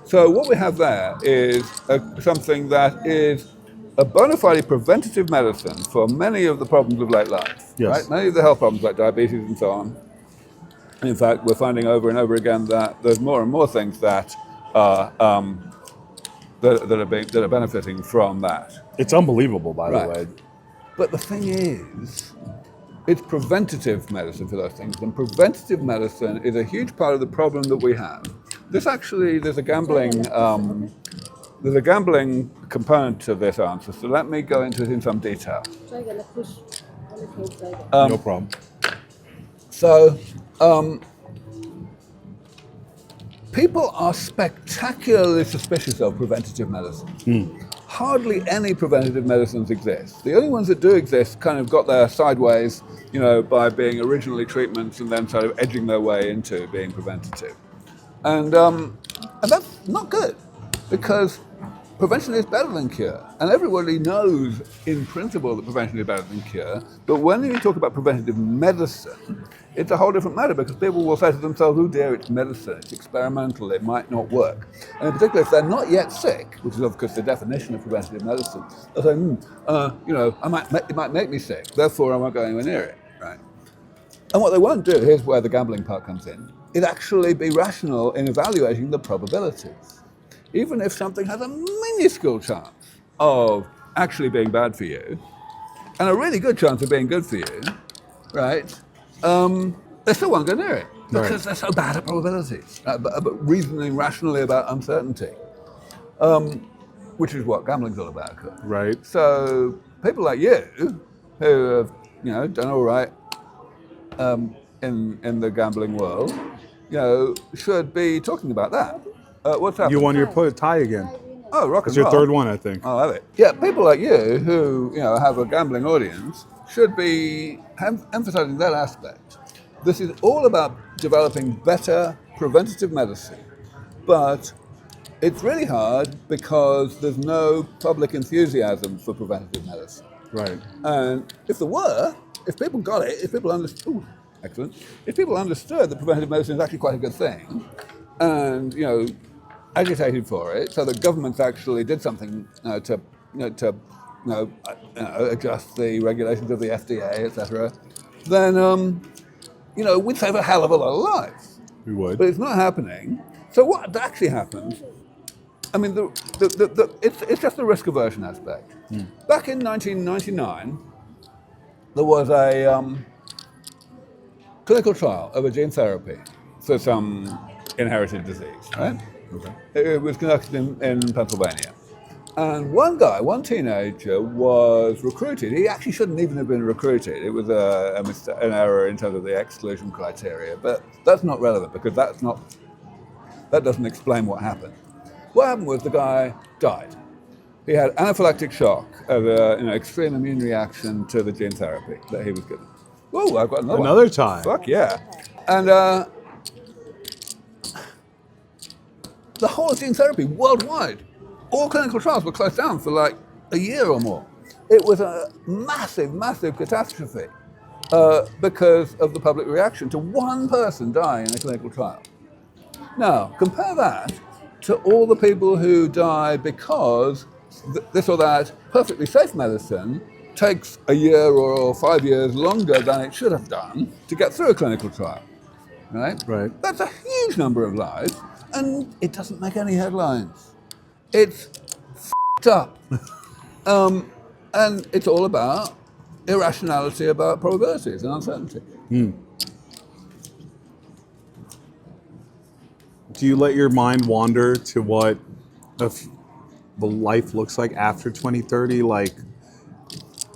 So what we have there is something that is a bona fide preventative medicine for many of the problems of late life. Yes. Right? Many of the health problems like diabetes and so on. In fact, we're finding over and over again that there's more and more things that are that are benefiting from that. It's unbelievable, by the way. But the thing is, it's preventative medicine for those things, and preventative medicine is a huge part of the problem that we have. There's a gambling component to this answer, so let me go into it in some detail. No problem. So, people are spectacularly suspicious of preventative medicine. Hardly any preventative medicines exist. The only ones that do exist kind of got there sideways, by being originally treatments and then sort of edging their way into being preventative. And that's not good, because prevention is better than cure. And everybody knows in principle that prevention is better than cure. But when you talk about preventative medicine, it's a whole different matter, because people will say to themselves, oh dear, it's medicine, it's experimental, it might not work. And in particular, if they're not yet sick, which is of course the definition of preventative medicine, they'll say, it might make me sick, therefore I won't go anywhere near it, right? And what they won't do, here's where the gambling part comes in, is actually be rational in evaluating the probabilities. Even if something has a minuscule chance of actually being bad for you, and a really good chance of being good for you, right? They still won't go near it, because they're so bad at probabilities, but reasoning rationally about uncertainty, which is what gambling's all about. Right. So people like you, who have done all right in the gambling world, should be talking about that. What's happening? You won your tie again. Oh, rock and It's your roll. third one, I think. I'll have it. Yeah, people like you who have a gambling audience should be emphasizing that aspect. This is all about developing better preventative medicine, but it's really hard because there's no public enthusiasm for preventative medicine. Right. And if there were, if people got it, if people understood, excellent, if people understood that preventative medicine is actually quite a good thing, and agitated for it, so that governments actually did something to adjust the regulations of the FDA, etc., then we'd save a hell of a lot of lives. We would. But it's not happening. So what actually happens? I mean, it's just the risk aversion aspect. Back in 1999, there was a clinical trial of a gene therapy for some inherited disease, right? Okay. It was conducted in Pennsylvania. And one teenager was recruited. He actually shouldn't even have been recruited. It was an error in terms of the exclusion criteria, but that's not relevant because that doesn't explain what happened. What happened was the guy died. He had anaphylactic shock of an extreme immune reaction to the gene therapy that he was given. Whoa, I've got Another time. Fuck yeah. And the whole of gene therapy worldwide, all clinical trials were closed down for like a year or more. It was a massive, massive catastrophe because of the public reaction to one person dying in a clinical trial. Now, compare that to all the people who die because this or that perfectly safe medicine takes a year or 5 years longer than it should have done to get through a clinical trial, right? Right. That's a huge number of lives, and it doesn't make any headlines. It's f***ed up. And it's all about irrationality about probabilities and uncertainty. Do you let your mind wander to what the life looks like after 2030? Like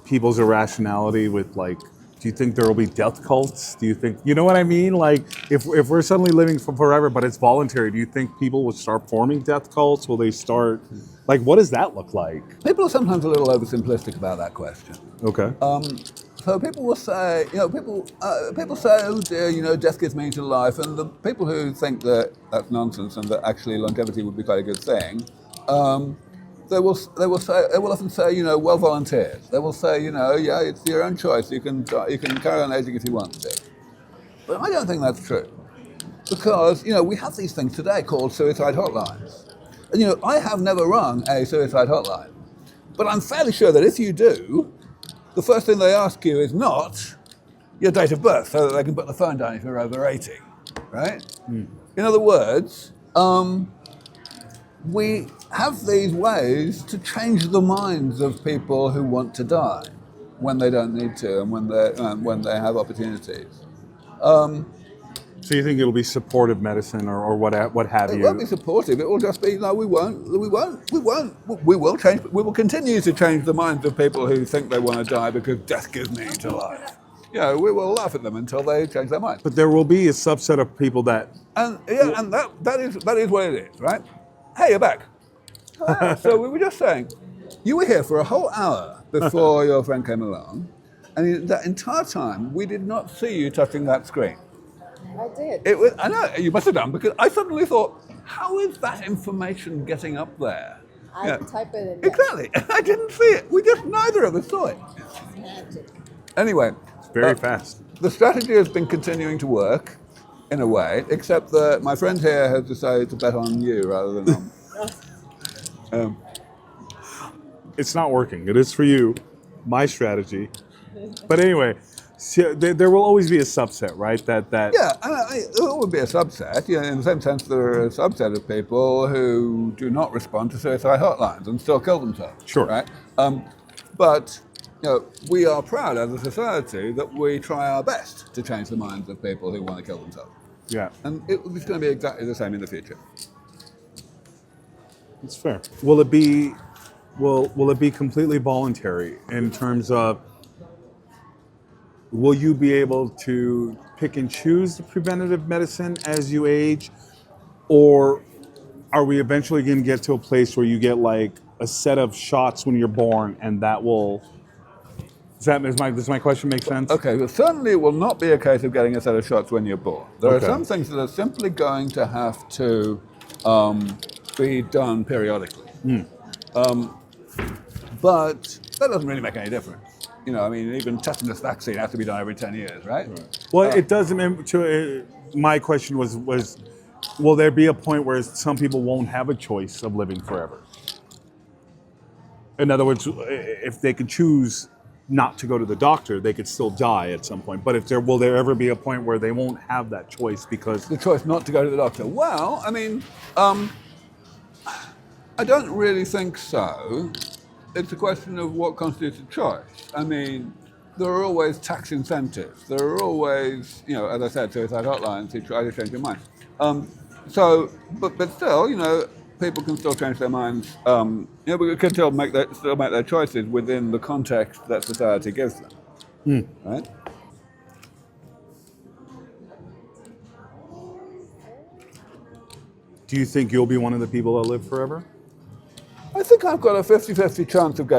people's irrationality with like, do you think there will be death cults? Do you think, you know what I mean? Like if we're suddenly living for forever, but it's voluntary, do you think people will start forming death cults? Will they start, like, what does that look like? People are sometimes a little oversimplistic about that question. Okay. So people will say, people say, oh dear, death gives meaning to life, and the people who think that that's nonsense and that actually longevity would be quite a good thing, they will often say, well volunteered. They will say, yeah, it's your own choice. You can carry on aging if you want to. But I don't think that's true, because we have these things today called suicide hotlines, and I have never rung a suicide hotline, but I'm fairly sure that if you do, the first thing they ask you is not your date of birth, so that they can put the phone down if you're over 80, right? In other words, we have these ways to change the minds of people who want to die when they don't need to and when they have opportunities. So you think it'll be supportive medicine or what have you? It won't be supportive. It will just be no. We won't. We will change. We will continue to change the minds of people who think they want to die because death gives meaning to life. We will laugh at them until they change their mind. But there will be a subset of people that. And that is what it is, right? Hey, you're back. So we were just saying, you were here for a whole hour before your friend came along, and in that entire time we did not see you touching that screen. I did. I know, you must have done, because I suddenly thought, how is that information getting up there? I type it in. Exactly. I didn't see it. Neither of us saw it. It's magic. Anyway. It's very fast. The strategy has been continuing to work, in a way, except that my friend here has decided to bet on you rather than on... It's not working. It is for you, my strategy. But anyway, so there will always be a subset, right? That Yeah, there would be a subset. In the same sense, there are a subset of people who do not respond to suicide hotlines and still kill themselves. Sure. Right? But we are proud as a society that we try our best to change the minds of people who want to kill themselves. Yeah. And it's going to be exactly the same in the future. It's fair. Will it be completely voluntary in terms of, will you be able to pick and choose the preventative medicine as you age? Or are we eventually going to get to a place where you get like a set of shots when you're born and that will Does my question make sense? Okay, well, certainly it will not be a case of getting a set of shots when you're born. There Okay. are some things that are simply going to have to be done periodically. But that doesn't really make any difference. You know, I mean, even tetanus vaccine has to be done every 10 years, right? Well, it doesn't. My question was, will there be a point where some people won't have a choice of living forever? In other words, if they could choose not to go to the doctor, they could still die at some point. But will there ever be a point where they won't have that choice because The choice not to go to the doctor. Well, I mean, I don't really think so. It's a question of what constitutes a choice. I mean, there are always tax incentives. There are always, you know, as I said, suicide hotlines who try to change your mind. But still, you know, people can still change their minds. You know, we can still make their choices within the context that society gives them. Right? do you think you'll be one of the people that live forever? I think I've got a 50-50 chance of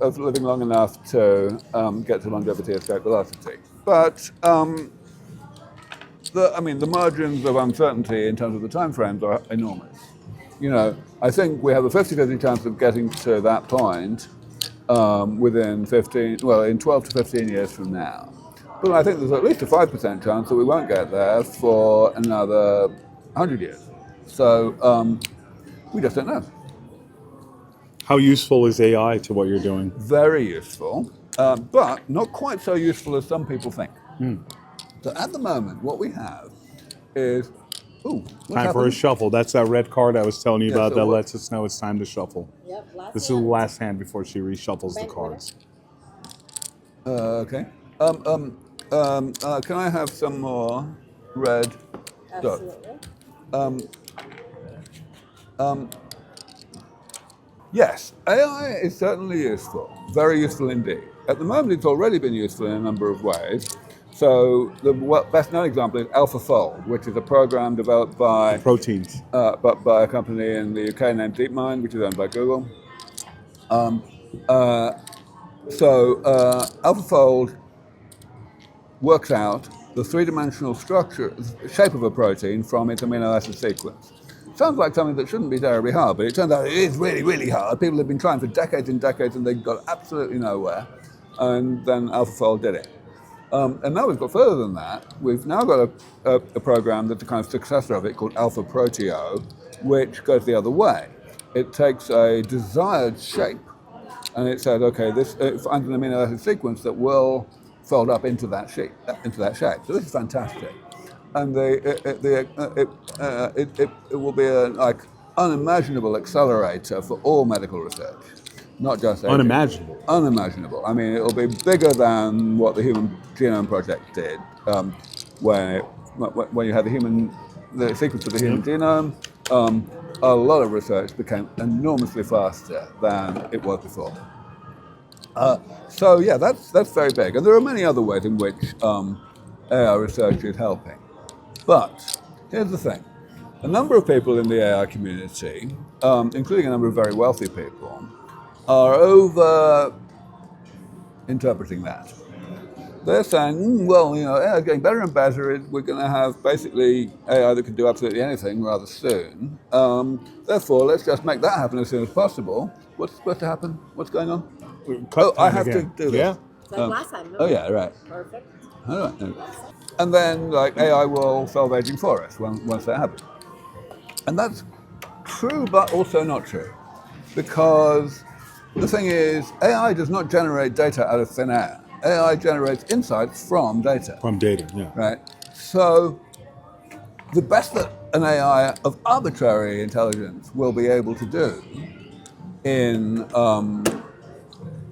of living long enough to get to longevity escape velocity. But the margins of uncertainty in terms of the timeframes are enormous. You know, I think we have a 50-50 chance of getting to that point in 12 to 15 years from now. But I think there's at least a 5% chance that we won't get there for another 100 years. So we just don't know. How useful is AI to what you're doing? Very useful, but not quite so useful as some people think. So at the moment, what we have is Time for a shuffle. That's that red card I was telling you about so that what- lets us know it's time to shuffle. Yep, This is the last hand before she reshuffles the cards. Okay. Can I have some more red dots? Yes, AI is certainly useful, very useful indeed. At the moment, it's already been useful in a number of ways. So the best known example is AlphaFold, which is a program developed by Proteins. by a company in the UK named DeepMind, which is owned by Google. AlphaFold works out the three-dimensional shape of a protein from its amino acid sequence. Sounds like something that shouldn't be terribly hard, but it turns out it is really, really hard. People have been trying for decades and decades, and they got absolutely nowhere. And then AlphaFold did it. And now we've got further than that. We've now got a program that's the kind of successor of it called AlphaProteo, which goes the other way. It takes a desired shape, and it says, okay, it finds an amino acid sequence that will fold up into that shape. So this is fantastic. And it will be a unimaginable accelerator for all medical research, not just aging. Unimaginable. Unimaginable. I mean, it'll be bigger than what the Human Genome Project did, when you had the sequence of the human genome. A lot of research became enormously faster than it was before. So yeah, that's very big, and there are many other ways in which AI research is helping. But here's the thing. A number of people in the AI community, including a number of very wealthy people, are over-interpreting that. They're saying, well, you know, AI is getting better and better. We're going to have basically AI that can do absolutely anything rather soon. Therefore, let's just make that happen as soon as possible. What's supposed to happen? What's going on? I have to do this. Yeah. It's like last time, no? Oh, yeah, right. Perfect. All right. And then, AI will solve aging for us once that happens. And that's true, but also not true. Because the thing is, AI does not generate data out of thin air. AI generates insights from data. From data, yeah. Right? So, the best that an AI of arbitrary intelligence will be able to do in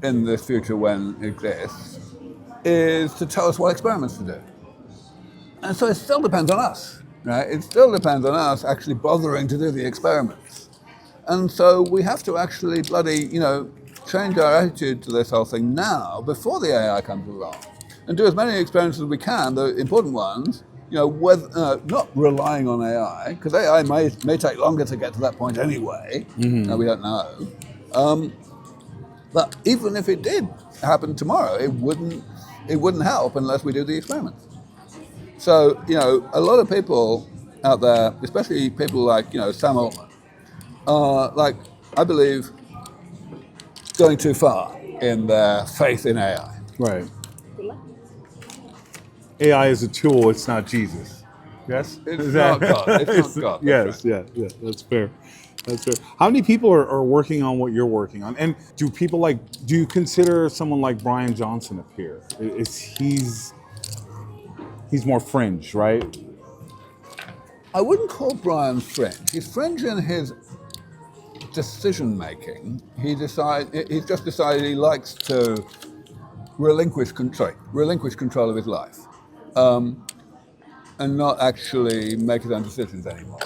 this future when it exists is to tell us what experiments to do. And so it still depends on us, right? It still depends on us actually bothering to do the experiments. And so we have to actually change our attitude to this whole thing now, before the AI comes along, and do as many experiments as we can, the important ones, not relying on AI, because AI may take longer to get to that point anyway, we don't know. But even if it did happen tomorrow, it wouldn't help unless we do the experiments. So, a lot of people out there, especially people like, Sam Altman, are like, I believe, going too far in their faith in AI. Right. AI is a tool. It's not Jesus. Yes. It's Is not God. It's not God. Yes. That's right. Yeah. That's fair. That's fair. How many people are working on what you're working on? And do you consider someone like Bryan Johnson up here? He's more fringe, right? I wouldn't call Bryan fringe. He's fringe in his decision making. He's just decided he likes to relinquish control of his life, and not actually make his own decisions anymore.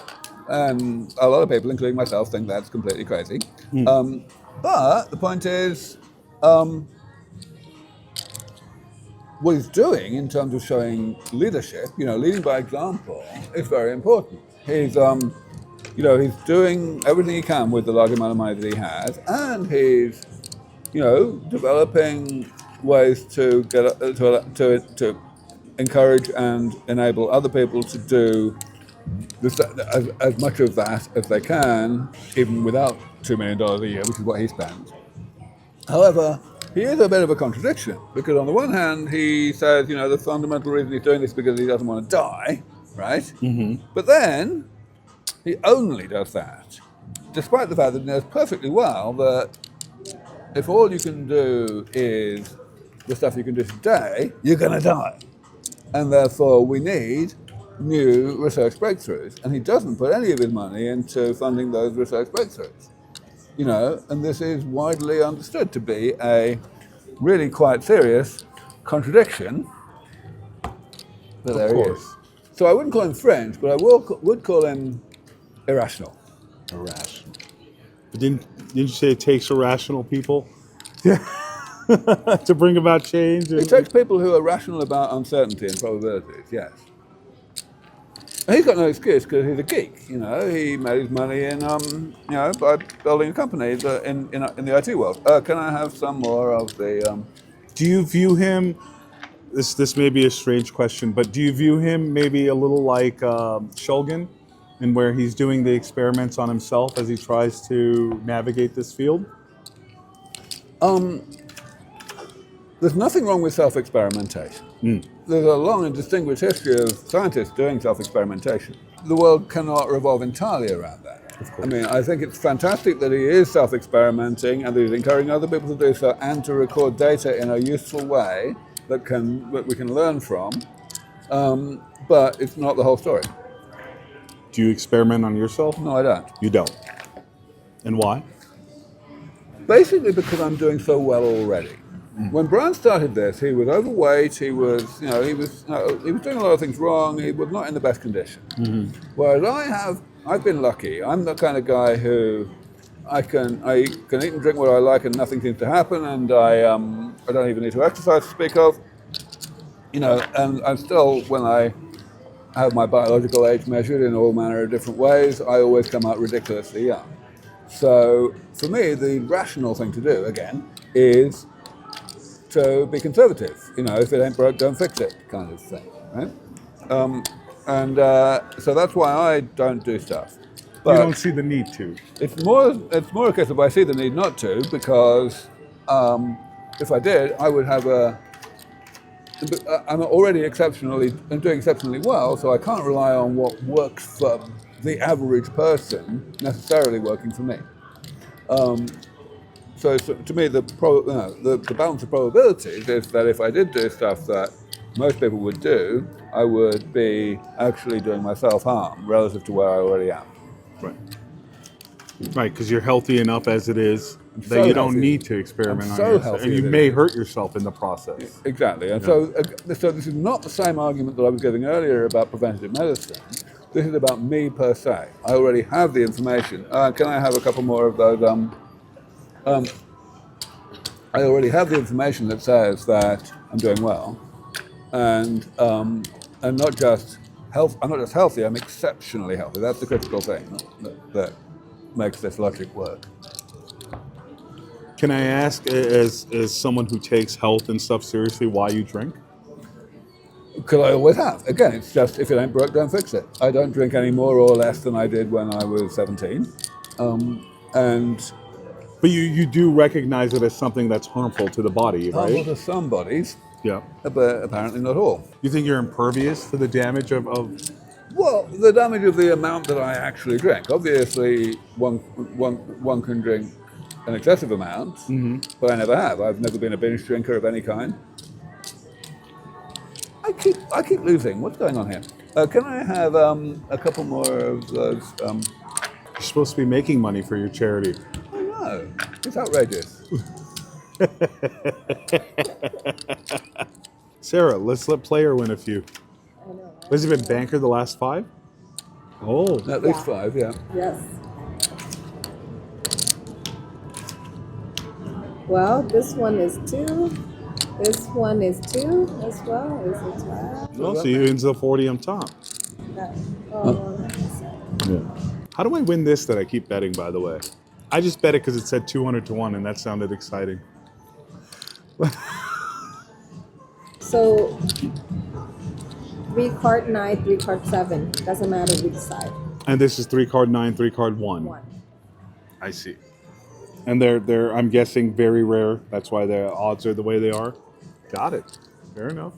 And a lot of people, including myself, think that's completely crazy. But the point is, what he's doing in terms of showing leadership, leading by example, is very important. He's doing everything he can with the large amount of money that he has, and he's, developing ways to get to encourage and enable other people to do as much of that as they can, even without $2 million a year, which is what he spends. However, he is a bit of a contradiction, because on the one hand, he says, the fundamental reason he's doing this is because he doesn't want to die, right? Mm-hmm. But then, he only does that, despite the fact that he knows perfectly well that if all you can do is the stuff you can do today, you're going to die. And therefore, we need new research breakthroughs. And he doesn't put any of his money into funding those research breakthroughs. And this is widely understood to be a really quite serious contradiction. But there he is. So I wouldn't call him fringe, but I would call him irrational. Irrational. But didn't you say it takes irrational people to bring about change? It takes people who are rational about uncertainty and probabilities, yes. And he's got no excuse because he's a geek. He made his money in, by building a company in the IT world. Can I have some more of the? Do you view him? This may be a strange question, but do you view him maybe a little like Shulgin, in where he's doing the experiments on himself as he tries to navigate this field? There's nothing wrong with self-experimentation. There's a long and distinguished history of scientists doing self-experimentation. The world cannot revolve entirely around that. Of course. I mean, I think it's fantastic that he is self-experimenting and that he's encouraging other people to do so and to record data in a useful way that we can learn from. But it's not the whole story. Do you experiment on yourself? No, I don't. You don't. And why? Basically because I'm doing so well already. When Bryan started this, he was overweight. He was doing a lot of things wrong. He was not in the best condition. Whereas I've been lucky. I'm the kind of guy who I can eat and drink what I like, and nothing seems to happen. And I don't even need to exercise to speak of. And I'm still, when I have my biological age measured in all manner of different ways, I always come out ridiculously young. So for me, the rational thing to do again is to be conservative. If it ain't broke, don't fix it, kind of thing, right? So that's why I don't do stuff. But you don't see the need to. It's more a case of I see the need not to, because if I did, I would have I'm already doing exceptionally well, so I can't rely on what works for the average person necessarily working for me. So to me, the balance of probabilities is that if I did do stuff that most people would do, I would be actually doing myself harm relative to where I already am. Right. Right, because you're healthy enough as it is that you don't need to experiment on yourself. And you may hurt yourself in the process. Exactly. And so this is not the same argument that I was giving earlier about preventative medicine. This is about me per se. I already have the information. Can I have a couple more of those? I already have the information that says that I'm doing well, and not just health. I'm not just healthy. I'm exceptionally healthy. That's the critical thing that makes this logic work. Can I ask, as someone who takes health and stuff seriously, why you drink? Because I always have. Again, it's just if it ain't broke, don't fix it. I don't drink any more or less than I did when I was 17. And But you do recognize it as something that's harmful to the body, harmful right? to some bodies, Yeah. but apparently not all. You think you're impervious to the damage of Well, the damage of the amount that I actually drink. Obviously, one can drink an excessive amount, but I never have. I've never been a binge drinker of any kind. I keep losing. What's going on here? Can I have a couple more of those? you're supposed to be making money for your charity? I know. It's outrageous. Sarah, let's let player win a few. I know. Has he been banker the last 5? Oh, At least 5, yeah. Yes. Well, this one is 2. This one is 2 as well. Is it 12? well, so you ends the 40 on top. Oh, How do I win this that I keep betting, by the way? I just bet it because it said 200 to 1, and that sounded exciting. So 3 card 9, 3 card 7. Doesn't matter which side. And this is 3 card 9, 3 card 1. 1. I see. And they're I'm guessing very rare. That's why the odds are the way they are. Got it. Fair enough.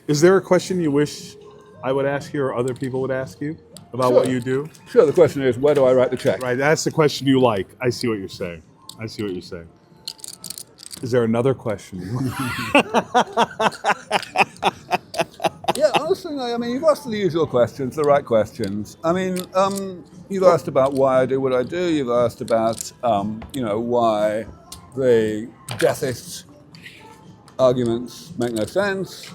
Is there a question you wish I would ask you or other people would ask you about what Sure. you do? Sure, the question is, where do I write the check? Right, that's the question you like. I see what you're saying. I see what you're saying. Is there another question? Yeah, honestly, I mean, you've asked the usual questions, the right questions. I mean, you've asked about why I do what I do. You've asked about, why the deathist arguments make no sense.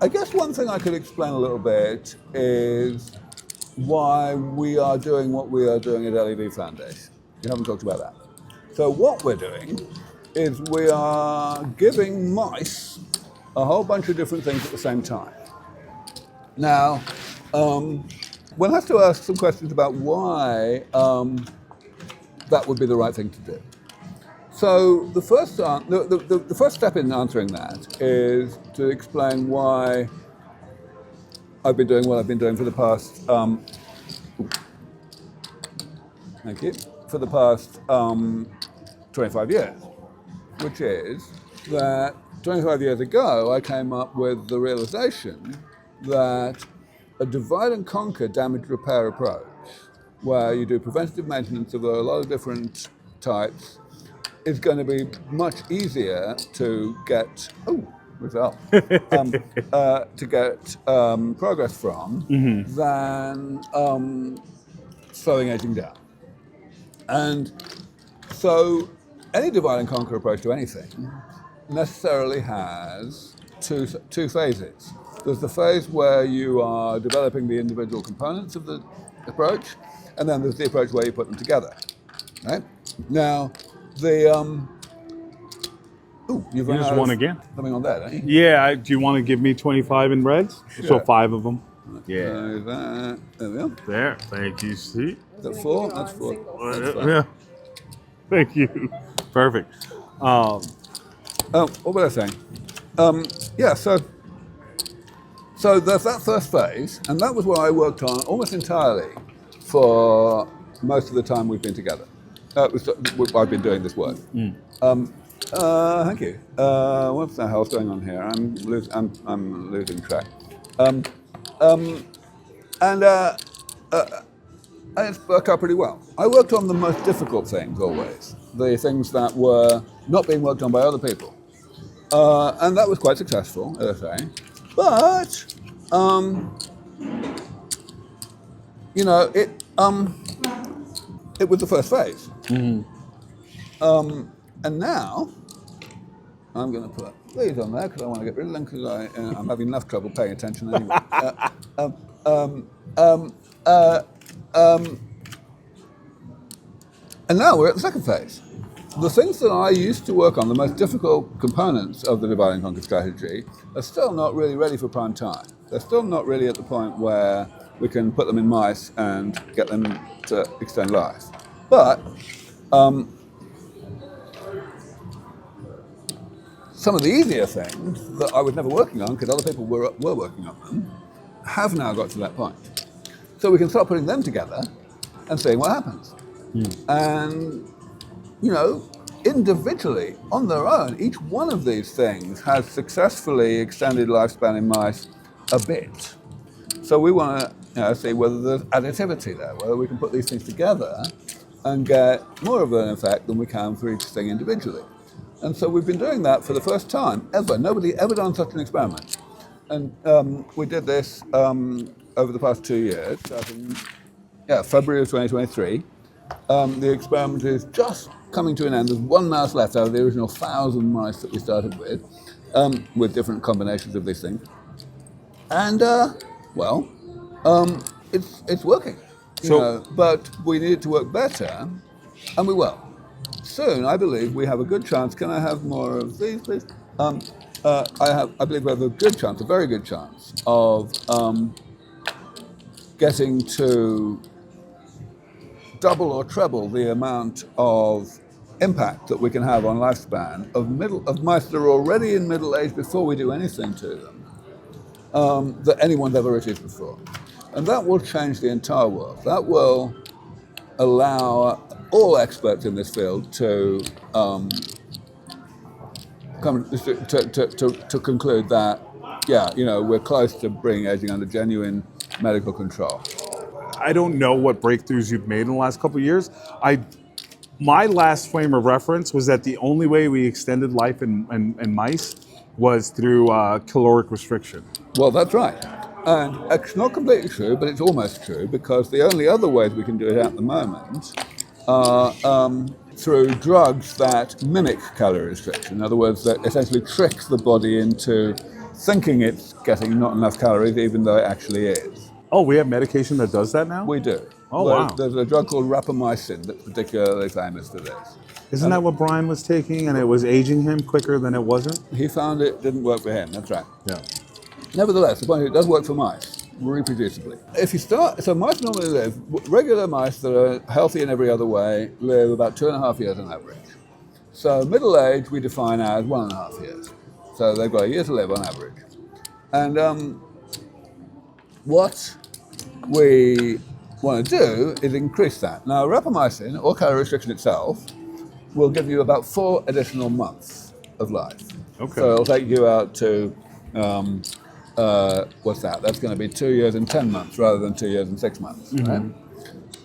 I guess one thing I could explain a little bit is why we are doing what we are doing at LED Foundation. You haven't talked about that. So what we're doing is we are giving mice a whole bunch of different things at the same time. Now, we'll have to ask some questions about why that would be the right thing to do. So the first step in answering that is to explain why I've been doing what I've been doing for the past, thank you, for the past 25 years, which is that 25 years ago, I came up with the realization that a divide and conquer damage repair approach, where you do preventative maintenance of a lot of different types, is going to be much easier to get progress from than slowing aging down. And so any divide and conquer approach to anything necessarily has two phases. There's the phase where you are developing the individual components of the approach, and then there's the approach where you put them together. Right? Now, you've You just won again. Something on that, eh? Yeah, do you want to give me 25 in reds? Sure. So 5 of them. There we go. There, thank you, see? That's 4. That's 4. That's fine. Yeah. Thank you. Perfect. What was I saying? So there's that first phase, and that was what I worked on almost entirely for most of the time we've been together. I've been doing this work. Thank you. What the hell's going on here? I'm losing track. And it's worked out pretty well. I worked on the most difficult things always, the things that were not being worked on by other people. And that was quite successful, as I say. But, it was the first phase. And now, I'm going to put these on there because I want to get rid of them because I'm having enough trouble paying attention anyway. And now we're at the second phase. The things that I used to work on, the most difficult components of the divide and conquer strategy, are still not really ready for prime time. They're still not really at the point where we can put them in mice and get them to extend life. But some of the easier things that I was never working on because other people were working on them have now got to that point. So we can start putting them together and seeing what happens. And, you know, individually, on their own, each one of these things has successfully extended lifespan in mice a bit. So we want to see whether there's additivity there, whether we can put these things together and get more of an effect than we can for each thing individually. And so we've been doing that for the first time ever. Nobody ever done such an experiment. And we did this over the past 2 years, starting February of 2023. The experiment is just coming to an end. There's one mouse left out of the original 1,000 mice that we started with different combinations of these things. And, it's working. You know, but we need it to work better, and we will. Soon, I believe we have a good chance. Can I have more of these, please? I believe we have a good chance, a very good chance, of getting to double or treble the amount of impact that we can have on lifespan of mice that are already in middle age before we do anything to them that anyone's ever achieved before. And that will change the entire world. That will allow all experts in this field to to conclude that, we're close to bringing aging under genuine medical control. I don't know what breakthroughs you've made in the last couple of years. My last frame of reference was that the only way we extended life in mice was through caloric restriction. Well, that's right. And it's not completely true, but it's almost true, because the only other ways we can do it at the moment are through drugs that mimic calorie restriction. In other words, that essentially tricks the body into thinking it's getting not enough calories, even though it actually is. Oh, we have medication that does that now? We do. Oh, wow. There's a drug called rapamycin that's particularly famous for this. Isn't that what Bryan was taking, and it was aging him quicker than it wasn't? He found it didn't work for him, that's right. Yeah. Nevertheless, the point is it does work for mice, reproducibly. If you start, so mice normally regular mice that are healthy in every other way live about 2.5 years on average. So middle age we define as 1.5 years. So they've got a year to live on average. And what we want to do is increase that. Now, rapamycin, or calorie restriction itself, will give you about 4 additional months of life. Okay. So it'll take you out to, what's that? That's going to be 2 years and 10 months rather than 2 years and 6 months, right?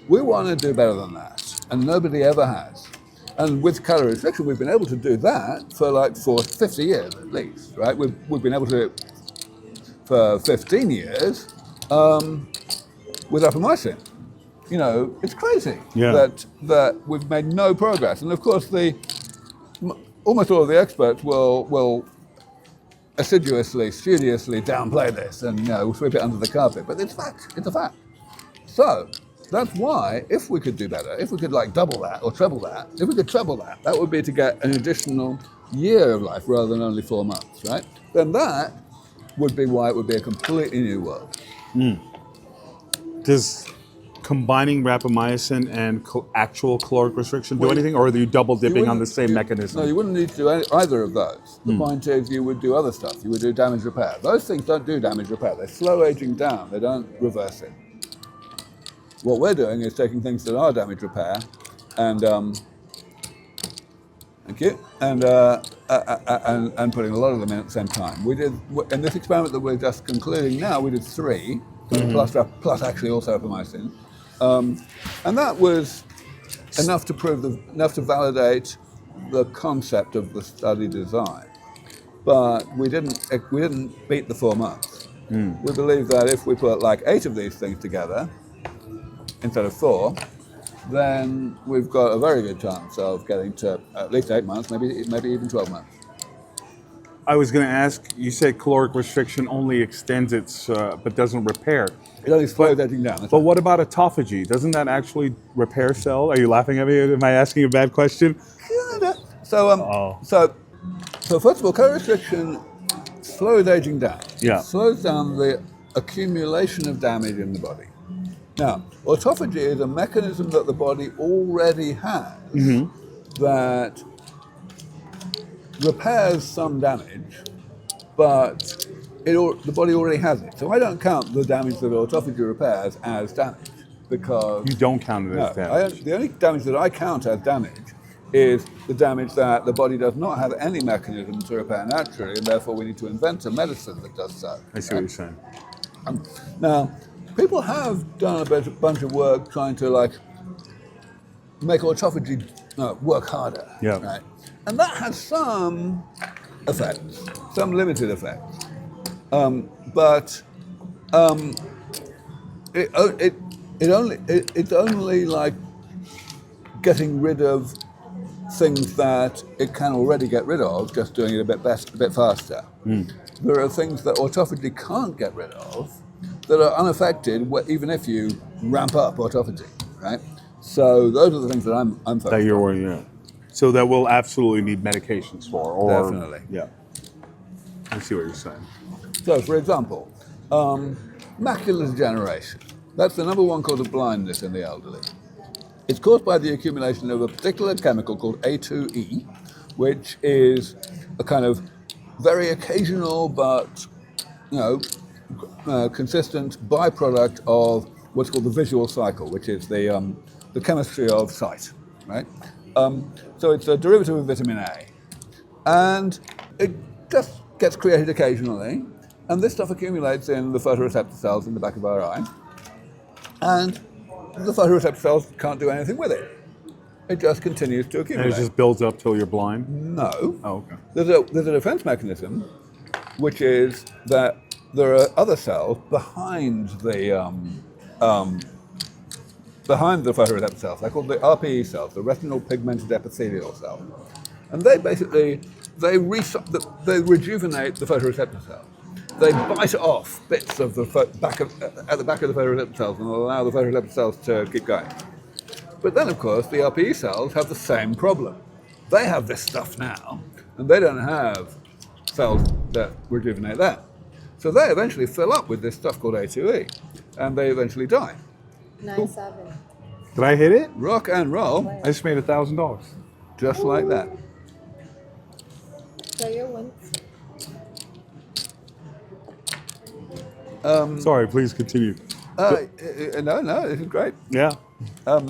We want to do better than that, and nobody ever has. And with calorie restriction, we've been able to do that for 50 years at least, right? We've been able to do it for 15 years with rapamycin. You know, it's crazy that we've made no progress. And of course, almost all of the experts will assiduously, studiously downplay this and sweep it under the carpet. But it's fact. It's a fact. So that's why, if we could do better, if we could double that or treble that, if we could treble that, that would be to get an additional year of life rather than only 4 months, right? Then that would be why it would be a completely new world. Does combining rapamycin and actual caloric restriction do anything, or are you double dipping on the same mechanism? No, you wouldn't need to do either of those. The point is you would do other stuff. You would do damage repair. Those things don't do damage repair. They slow aging down. They don't reverse it. What we're doing is taking things that are damage repair and thank you, and putting a lot of them in at the same time. We did, in this experiment that we're just concluding now, we did 3, plus actually also rapamycin. And that was enough to validate the concept of the study design. But we didn't beat the 4 months. We believe that if we put 8 of these things together instead of 4, then we've got a very good chance of getting to at least 8 months, maybe even 12 months. I was going to ask, you said caloric restriction only extends but doesn't repair. It only slows aging down. But what about autophagy? Doesn't that actually repair cells? Are you laughing at me? Am I asking a bad question? So first of all, calorie restriction slows aging down. Yeah. It slows down the accumulation of damage in the body. Now, autophagy is a mechanism that the body already has that repairs some damage, but the body already has it. So I don't count the damage that autophagy repairs as damage because You don't count it as damage. the only damage that I count as damage is the damage that the body does not have any mechanism to repair naturally, and therefore we need to invent a medicine that does so. I see what you're saying. Now, people have done a bunch of work trying to make autophagy work harder. Yeah. Right? And that has some effects, some limited effects. But it's only like getting rid of things that it can already get rid of, just doing it a bit faster. There are things that autophagy can't get rid of that are unaffected even if you ramp up autophagy, right? So those are the things that I'm focused That you're on. worrying, yeah. So that we'll absolutely need medications for, or Definitely. Yeah. I see what you're saying. So, for example, macular degeneration. That's the number one cause of blindness in the elderly. It's caused by the accumulation of a particular chemical called A2E, which is a kind of very occasional but consistent byproduct of what's called the visual cycle, which is the chemistry of sight, right? So it's a derivative of vitamin A, and it just gets created occasionally, and this stuff accumulates in the photoreceptor cells in the back of our eye, and the photoreceptor cells can't do anything with it. It just continues to And accumulate. it just builds up till you're blind? No. Oh, okay. There's a defense mechanism, which is that there are other cells behind the photoreceptor cells. They're called the RPE cells, the retinal pigmented epithelial cells, and they basically they rejuvenate the photoreceptor cells. They bite off bits of the back of the photoreceptor cells and allow the photoreceptor cells to keep going. But then, of course, the RPE cells have the same problem. They have this stuff now, and they don't have cells that rejuvenate that. So they eventually fill up with this stuff called A2E, and they eventually die. 9-7. Did I hit it? Rock and roll, I just made $1,000. just like that. So your wins. Sorry, please continue. No, this is great. Yeah. So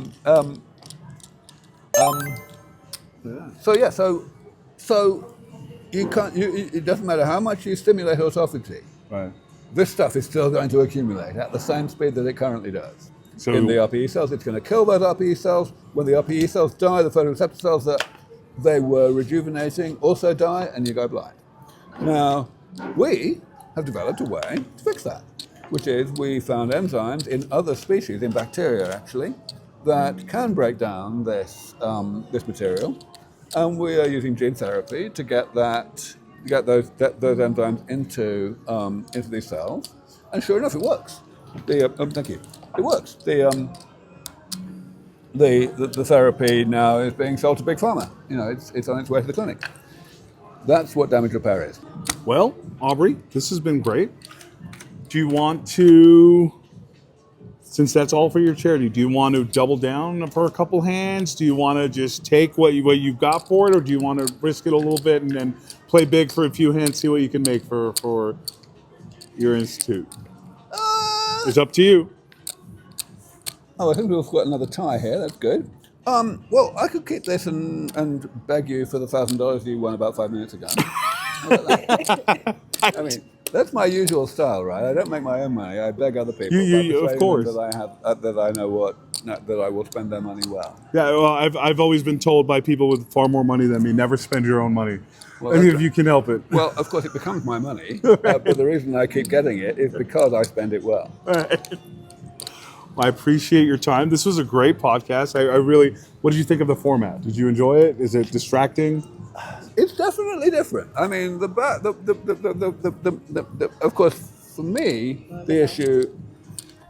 you can't. It doesn't matter how much you stimulate autophagy. Right. This stuff is still going to accumulate at the same speed that it currently does. So In the RPE cells, it's going to kill those RPE cells. When the RPE cells die, the photoreceptor cells that they were rejuvenating also die, and you go blind. Now, we have developed a way to fix that, which is we found enzymes in other species, in bacteria actually, that can break down this material, and we are using gene therapy to get those enzymes into these cells, and sure enough, it works. Thank you. It works. The therapy now is being sold to Big Pharma. It's on its way to the clinic. That's what damage repair is. Well, Aubrey, this has been great. Do you want to, since that's all for your charity, do you want to double down for a couple hands? Do you want to just take what you've got for it, or do you want to risk it a little bit and then play big for a few hands, see what you can make for your institute? It's up to you. Oh, I think we've got another tie here. That's good. Well, I could keep this and beg you for the $1,000 you won about 5 minutes ago. How about that? I mean, that's my usual style, right? I don't make my own money. I beg other people. Of course. That I know that I will spend their money well. Yeah, well, I've always been told by people with far more money than me, never spend your own money. Well, Any of you can help it. Well, of course, it becomes my money, but the reason I keep getting it is because I spend it well. I appreciate your time. This was a great podcast. I really, what did you think of the format? Did you enjoy it? Is it distracting? It's definitely different. I mean, of course, for me, the issue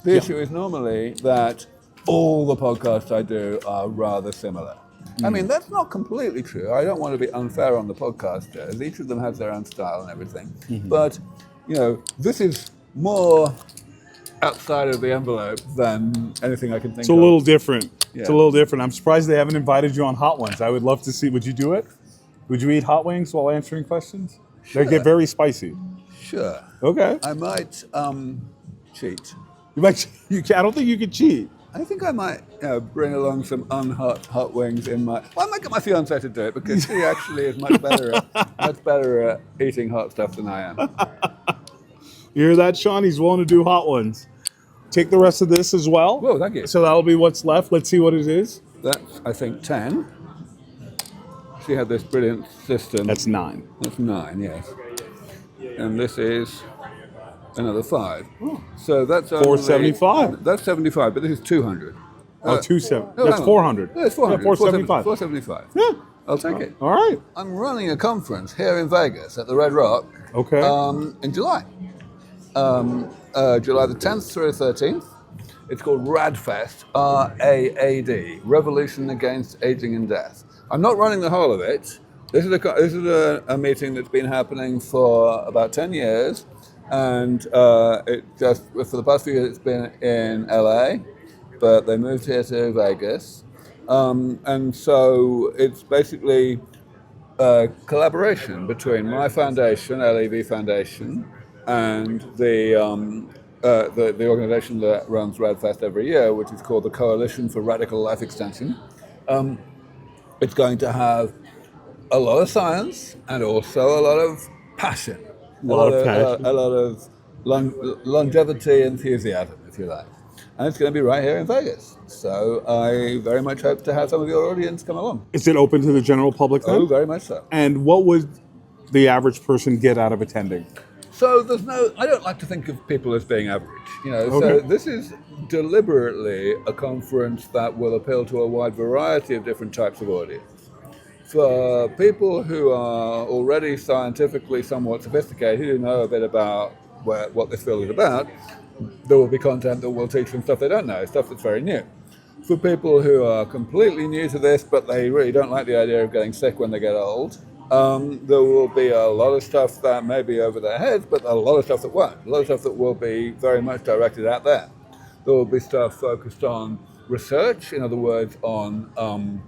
is normally that all the podcasts I do are rather similar. I mean, that's not completely true. I don't want to be unfair on the podcasters. Each of them has their own style and everything. But, this is more outside of the envelope than anything I can think It's a of. little different. It's a Yeah. little different. I'm surprised they haven't invited you on Hot Ones. I would love to see. Would you do it? Would you eat hot wings while answering questions? They get very spicy. Sure. Okay. I might cheat. You might. I don't think you could cheat. I think I might bring along some unhot hot wings in my. Well, I might get my fiance to do it because she actually is much better at eating hot stuff than I am. You hear that, Sean? He's willing to do hot ones. Take the rest of this as well. Whoa, thank you. So that'll be what's left. Let's see what it is. That's I think 10. She had this brilliant system. That's 9. That's 9, yes. And this is another 5. So that's only, 475. That's 75, but this is 200. Oh, 27. No, That's hang on. 400. Yeah, it's 400. Yeah, 475. 475. Yeah. I'll take it. All right. I'm running a conference here in Vegas at the Red Rock. Okay. In July. July the 10th through 13th. It's called RADFest, RAAD, Revolution Against Aging and Death. I'm not running the whole of it. This is a meeting that's been happening for about 10 years, and it just for the past few years it's been in LA, but they moved here to Vegas, and so it's basically a collaboration between my foundation, LEV Foundation, and the organization that runs RADFest every year, which is called the Coalition for Radical Life Extension. It's going to have a lot of science and also a lot of passion. A lot of longevity enthusiasm, if you like. And it's going to be right here in Vegas. So I very much hope to have some of your audience come along. Is it open to the general public then? Oh, very much so. And what would the average person get out of attending? So I don't like to think of people as being average, So Okay. this is deliberately a conference that will appeal to a wide variety of different types of audience. For people who are already scientifically somewhat sophisticated, who know a bit about what this field is about, there will be content that will teach them stuff they don't know, stuff that's very new. For people who are completely new to this, but they really don't like the idea of getting sick when they get old, there will be a lot of stuff that may be over their heads, but a lot of stuff that won't. A lot of stuff that will be very much directed at them. There will be stuff focused on research, in other words, on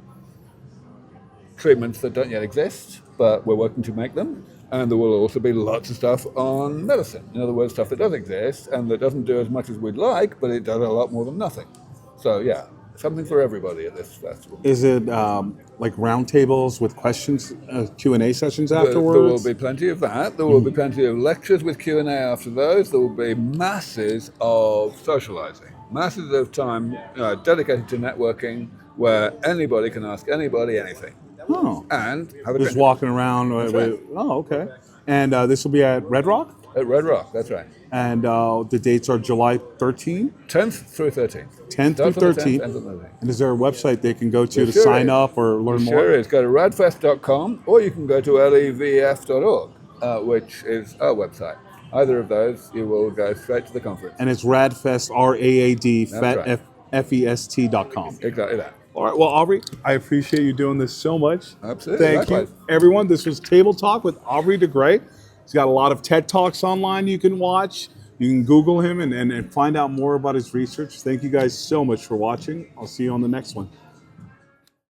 treatments that don't yet exist, but we're working to make them. And there will also be lots of stuff on medicine. In other words, stuff that does exist and that doesn't do as much as we'd like, but it does a lot more than nothing. So yeah, something for everybody at this festival. Is it like roundtables with questions, Q&A sessions afterwards? There will be plenty of that. There will be plenty of lectures with Q&A after those. There will be masses of socializing, masses of time dedicated to networking where anybody can ask anybody anything. Oh. And have a Just drink. walking around. right. Oh, okay. And this will be at Red Rock? At Red Rock, that's right. And the dates are July 13th? 10th through 13th. 10th through Starts on the 13th. 10th, ends on the 13th. And is there a website they can go to There to sure sign is. up or learn more? Sure is. Go to radfest.com or you can go to levf.org, which is our website. Either of those, you will go straight to the conference. And it's RADFest, RAAD, That's right. FEST.com. Exactly that. All right. Well, Aubrey, I appreciate you doing this so much. Absolutely. Thank Likewise. you, everyone. This was Table Talk with Aubrey de Grey. He's got a lot of TED Talks online you can watch. You can Google him and find out more about his research. Thank you guys so much for watching. I'll see you on the next one.